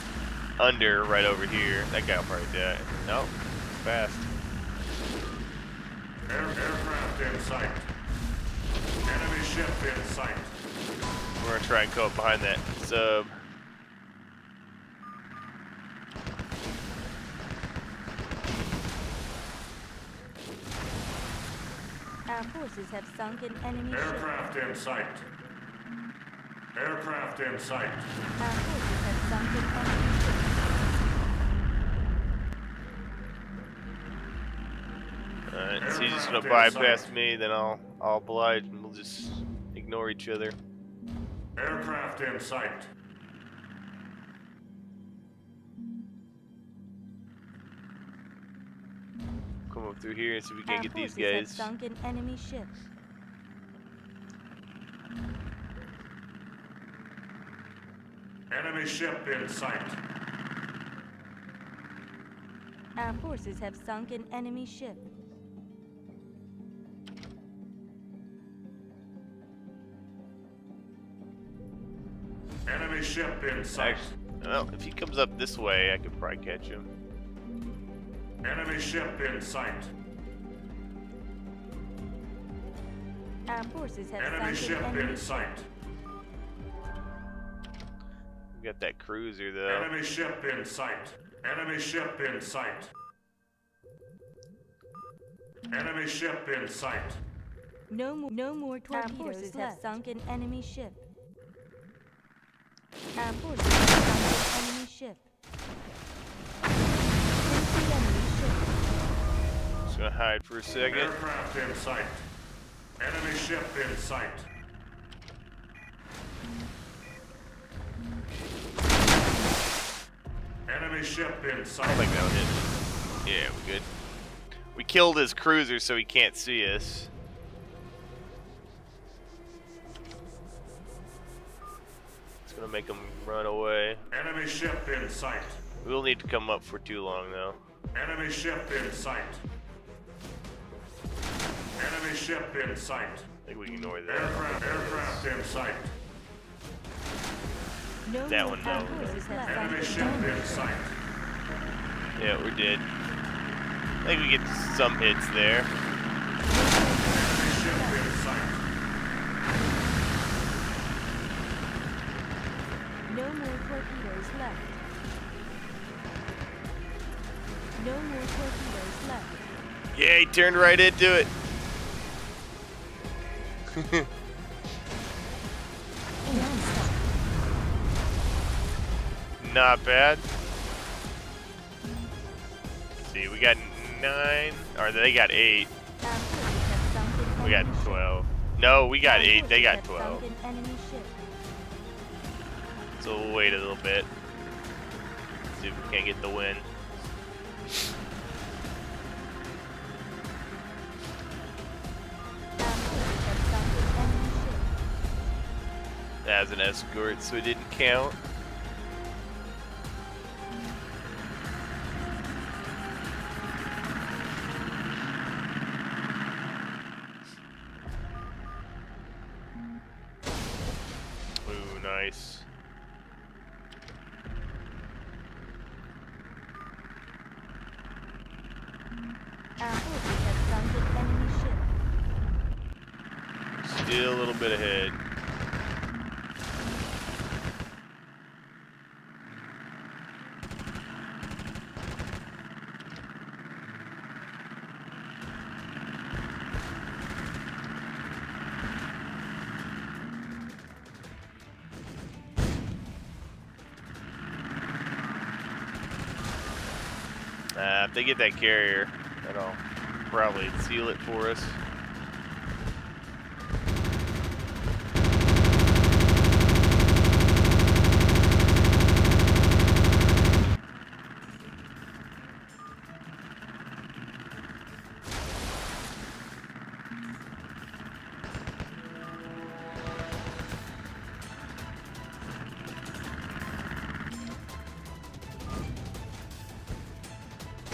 under right over here. That guy will probably die. No, fast. Aircraft in sight. Enemy ship in sight. We're gonna try and come up behind that sub. Our forces have sunk an enemy ship. Aircraft in sight. Aircraft in sight. Our forces have sunk an enemy ship. Alright, so he's just gonna Aircraft in bypass sight. me, then I'll oblige and we'll just ignore each other. Aircraft in sight. Come up through here and see if we Our can get these forces have guys. sunk an enemy ship. Enemy ship in sight. Our forces have sunk an enemy ship. Enemy ship in sight. Well, if he comes up this way, I could probably catch him. Enemy ship in sight. Our forces have Enemy sunk ship an enemy in sight. We got that cruiser though. Enemy ship in sight. Enemy ship in sight. Enemy ship in sight. No more torpedoes. Our forces have sunk an enemy ship. Our forces have sunk an enemy ship. Sink the enemy ship. Just gonna hide for a second. Aircraft in sight. Enemy ship in sight. Enemy ship in I sight. think that would hit. Yeah, we're good. We killed his cruiser so he can't see us. It's gonna make him run away. Enemy ship in sight. We'll need to come up for too long though. Enemy ship in sight. Enemy ship in sight. I think we can ignore that. Aircraft in sight. No That more one, no. our forces have sunk Enemy an ship enemy in sight. Yeah, we're dead. I think we get some hits there. Enemy ship in sight. No more torpedoes left. No more torpedoes left. Yeah, he turned right into it. Not bad. Let's see, we got 9, or they got 8. Our forces have sunk an We got enemy ship. 12. No, we got Our 8. They forces got have 12. sunk an enemy ship. So we'll wait a little bit. See if we can't get the win. Our forces have sunk an enemy ship. As an escort, so it didn't count. Ooh, nice. Our forces have sunk an enemy ship. Still a little bit ahead. If they get that carrier, that'll probably seal it for us.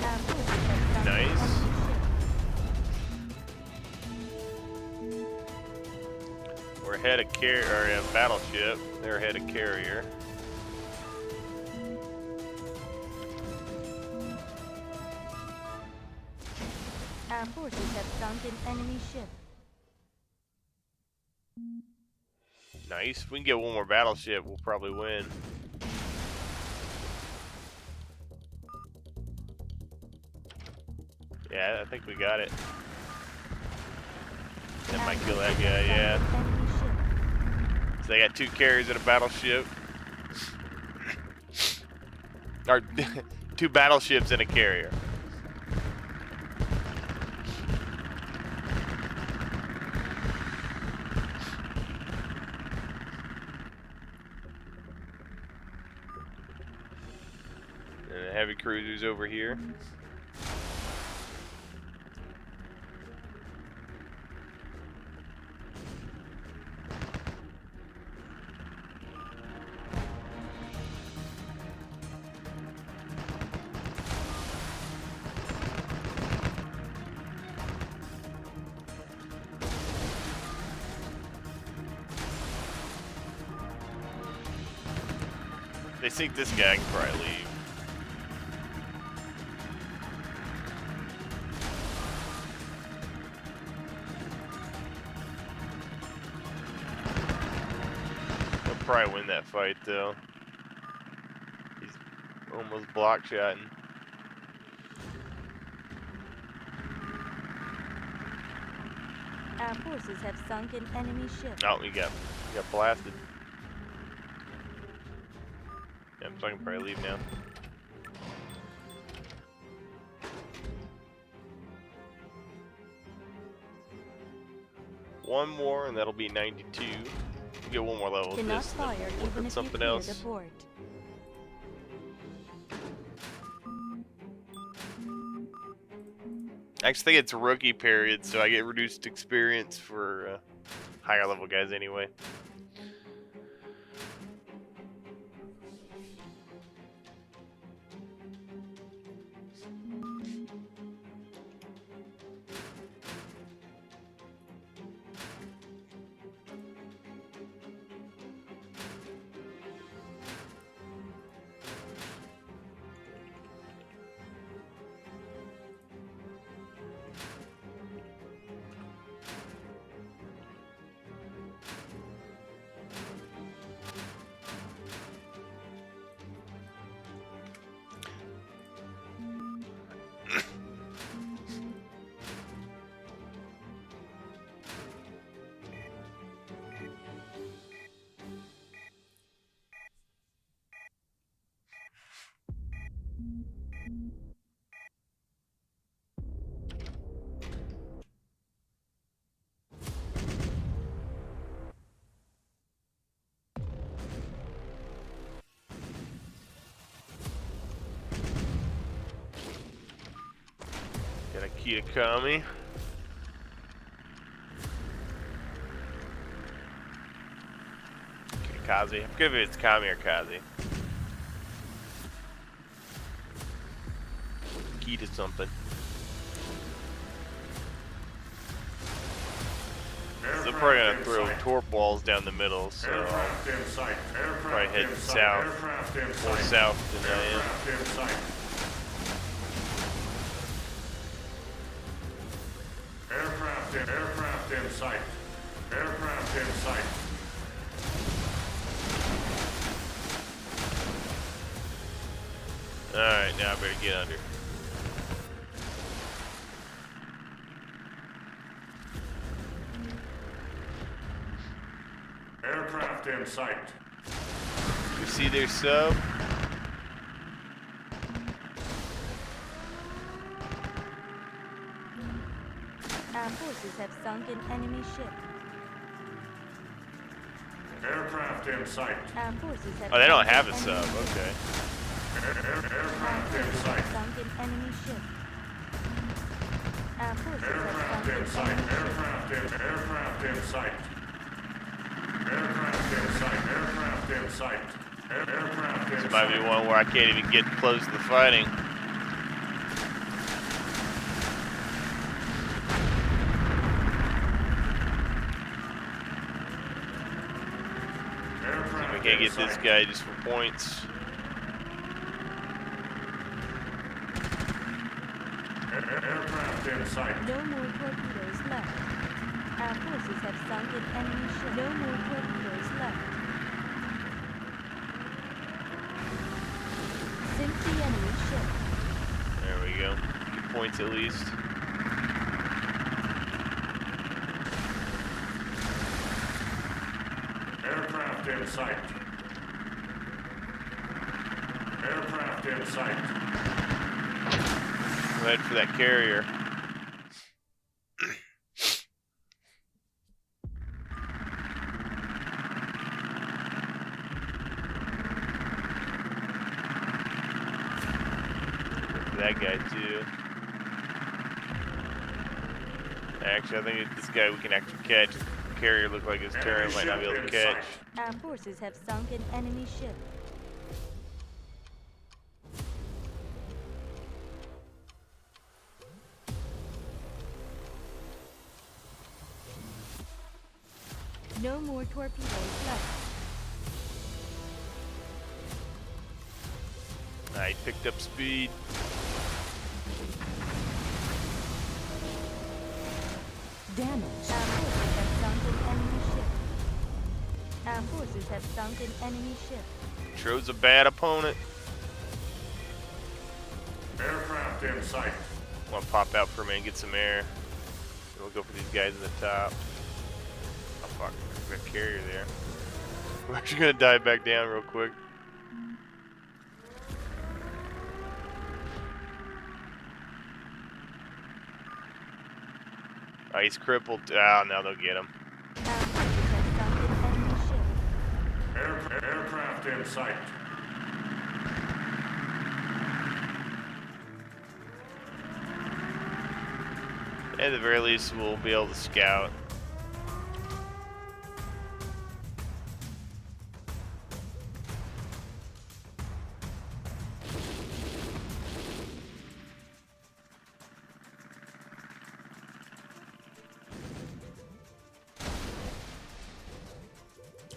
Our forces have sunk Nice. an enemy ship. We're ahead of battleship. They're ahead of carrier. Our forces have sunk an enemy ship. Nice. If we can get one more battleship, we'll probably win. Yeah, I think we got it. That Our might kill that forces have guy, yeah. sunk an enemy ship. So they got 2 carriers and a battleship. Or 2 battleships and a carrier. And the heavy cruisers over here. If they sink this guy, I can probably leave. He'll probably win that fight though. He's almost block shotting. Our forces have sunk an enemy ship. Oh, he got blasted. Yeah, so I can probably leave now. One more, and that'll be 92. Get one more level with Cannot this, and then fire we'll even put if you something clear else. the port. I actually think it's rookie period, so I get reduced experience for higher level guys anyway. Got a key to Kami. Kazi. I'm good if it's Kami or Kazi. Key to something. So they're probably gonna throw torp walls down the middle, so Aircraft in sight. probably Aircraft head in sight. south, Aircraft in more sight. south than I am. Aircraft in sight. Aircraft in sight. Aircraft in sight. Alright, now I better get under. Aircraft in sight. You see their sub? Our forces have sunk an enemy ship. Aircraft in sight. Our forces have Oh, they don't sunk have an a sub. enemy ship. Okay. Aircraft in sight. Sunk an enemy ship. Our forces Aircraft have in sunk sight. an enemy ship. Aircraft in sight. Aircraft in sight. Aircraft in sight. Aircraft in This might be sight. one where I can't even get close to the fighting. Aircraft We can't in get this sight. guy just for points. Aircraft in sight. No more torpedoes left. Our forces have sunk an enemy ship. No more torpedoes left. Sink the enemy ship. There we go. 2 points at least. Aircraft in sight. Aircraft in sight. Go ahead for that carrier. That guy too. Actually, I think this guy we can actually catch. The carrier looked like his turret might not be able to catch. Our forces have sunk an enemy ship. No more torpedoes left. I picked up speed. Damage. Our forces have sunk an enemy ship. Our forces have sunk an enemy ship. Tro's a bad opponent. Aircraft in sight. I'm gonna pop out for a minute, get some air. And we'll go for these guys in the top. Oh fuck, there's a carrier there. We're actually gonna dive back down real quick. Oh, he's crippled. Ah, now they'll get him. Our forces have sunk an enemy ship. Aircraft in sight. At the very least, we'll be able to scout.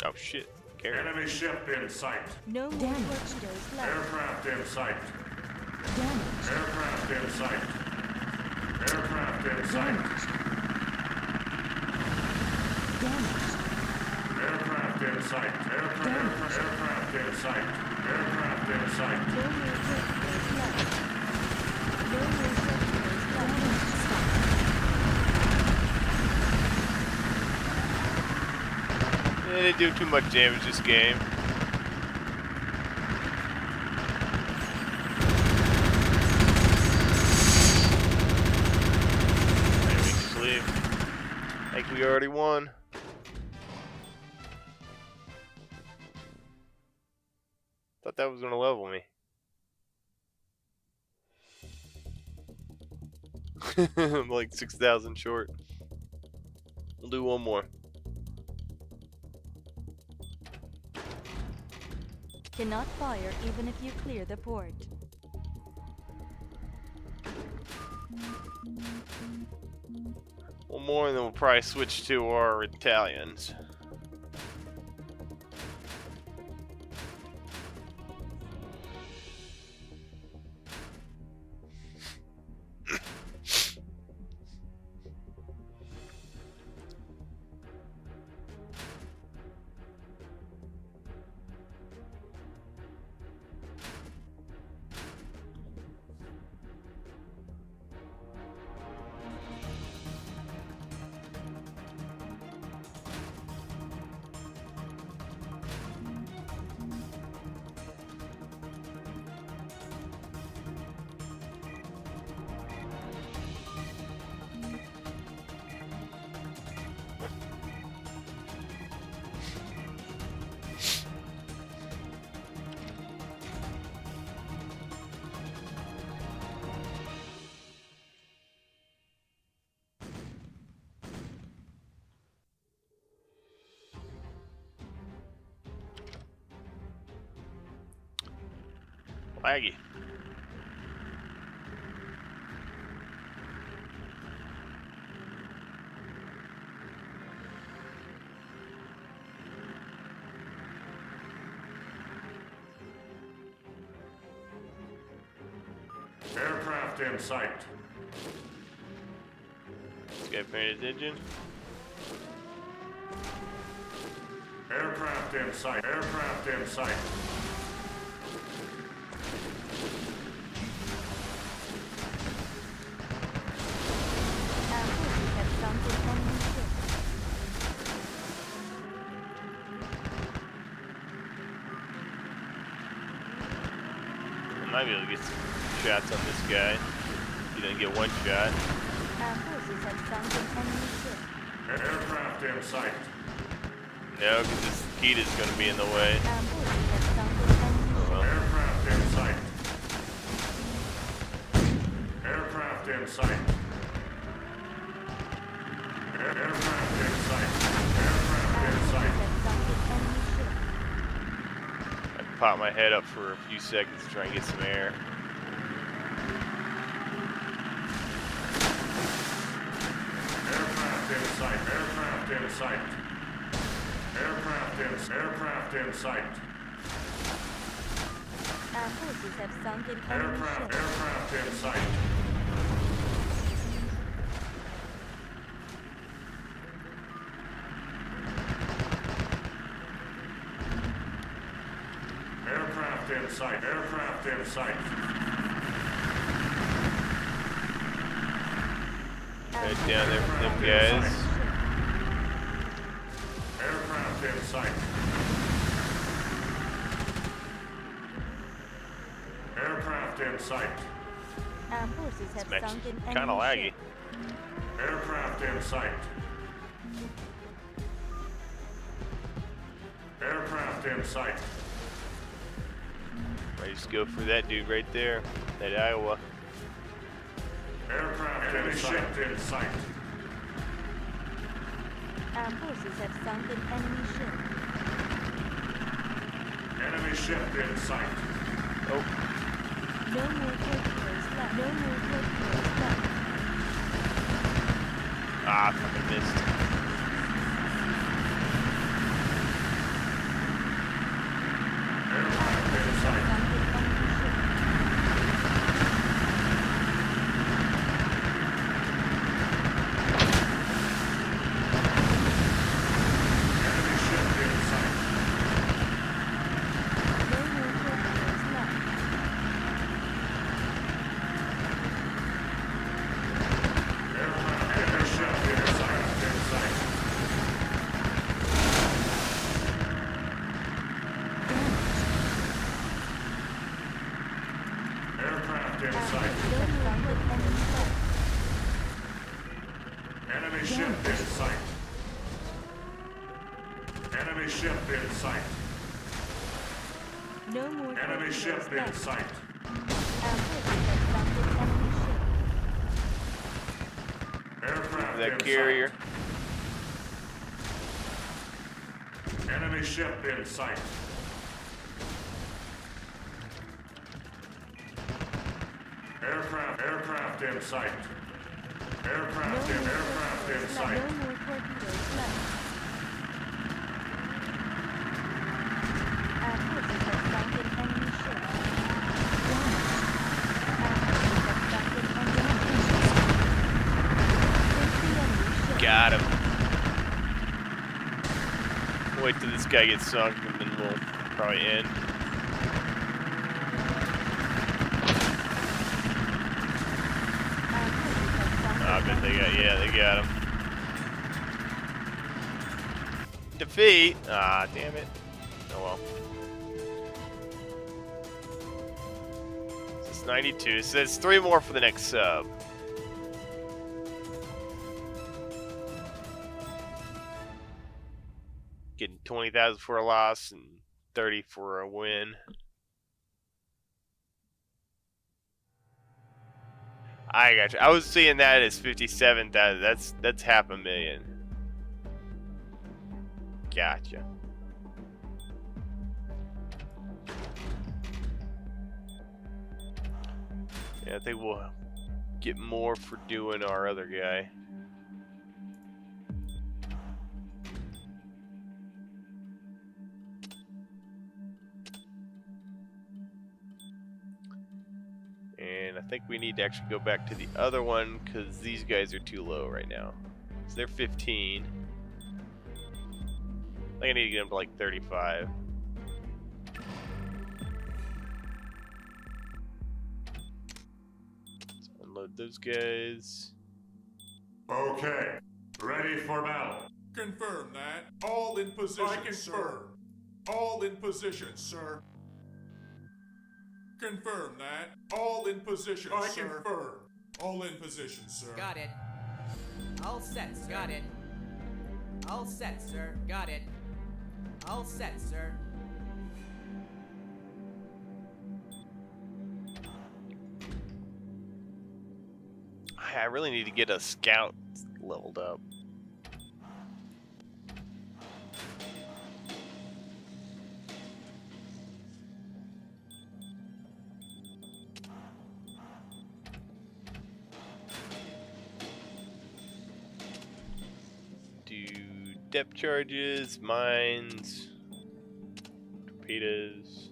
Oh shit, carrier. Enemy ship in sight. No more torpedoes left. Aircraft in sight. Damage. Aircraft in sight. Aircraft in sight. Damage. Aircraft in sight. Aircraft in sight. Aircraft in sight. No more torpedoes left. No more torpedoes left. They didn't do too much damage this game. Maybe we can sleep. I think we already won. Thought that was gonna level me. I'm like 6,000 short. We'll do one more. Cannot fire even if you clear the port. One more and then we'll probably switch to our Italians. Laggy. Aircraft in sight. This guy paying attention. Aircraft in sight. Aircraft in sight. Our forces have sunk an enemy ship. I might be able to get some shots on this guy. He didn't get one shot. Our forces have sunk an enemy ship. Aircraft in sight. No, because this Kita's going to be in the way. Our forces have sunk an enemy ship. Well, Aircraft in sight. Aircraft in sight. Aircraft in sight. Aircraft Our in forces sight. have sunk an enemy ship. I can pop my head up for a few seconds to try and get some air. Aircraft in sight. Aircraft in sight. Aircraft in sight. Our forces have sunk an enemy Aircraft, ship. aircraft in sight. Aircraft in sight, aircraft in sight. Right down there for them guys. Aircraft in sight. Aircraft in sight. Our forces have This sunk match an is kind of enemy laggy. ship. Aircraft in sight. Aircraft in sight. Might just go for that dude right there. That Iowa. Aircraft in sight. In sight. Our forces have sunk an enemy ship. Enemy ship in sight. Oh, No more torpedoes left. No more torpedoes left. ah, fucking missed. Aircraft in sight. Sunk an enemy ship. Enemy ship in sight. No more torpedoes left. Aircraft, enemy ship in sight. In sight. Aircraft in sight. No more enemy ship. Enemy ship in sight. Enemy ship in sight. No more Enemy ship torpedoes in left. sight. Our forces have sunk an enemy ship. Aircraft That in carrier. sight. Enemy ship in sight. Aircraft in sight. Aircraft in sight. No more torpedoes left. Our forces have sunk an enemy ship. Our forces have sunk an enemy ship. Take the enemy ship. Got him. Wait till this guy gets sunk and then we'll probably end. Our forces have sunk I an bet they enemy got, ship. yeah, they got him. Defeat. Ah, damn it. Oh well. This is 92, so there's 3 more for the next sub. Getting 20,000 for a loss and 30 for a win. I got you. I was seeing that as 57,000. That's half a million. Gotcha. Yeah, I think we'll get more for doing our other guy. And I think we need to actually go back to the other one because these guys are too low right now. So they're 15. I think I need to get them to like 35. Let's unload those guys. Okay. Ready for battle. Confirm that. All in position, sir. All in position, sir. Confirm that. All in position, sir. Confirm. All in position, sir. Got it. All set, sir. Got it. All set, sir. Got it. All set, sir. I really need to get a scout leveled up. Do depth charges, mines, torpedoes.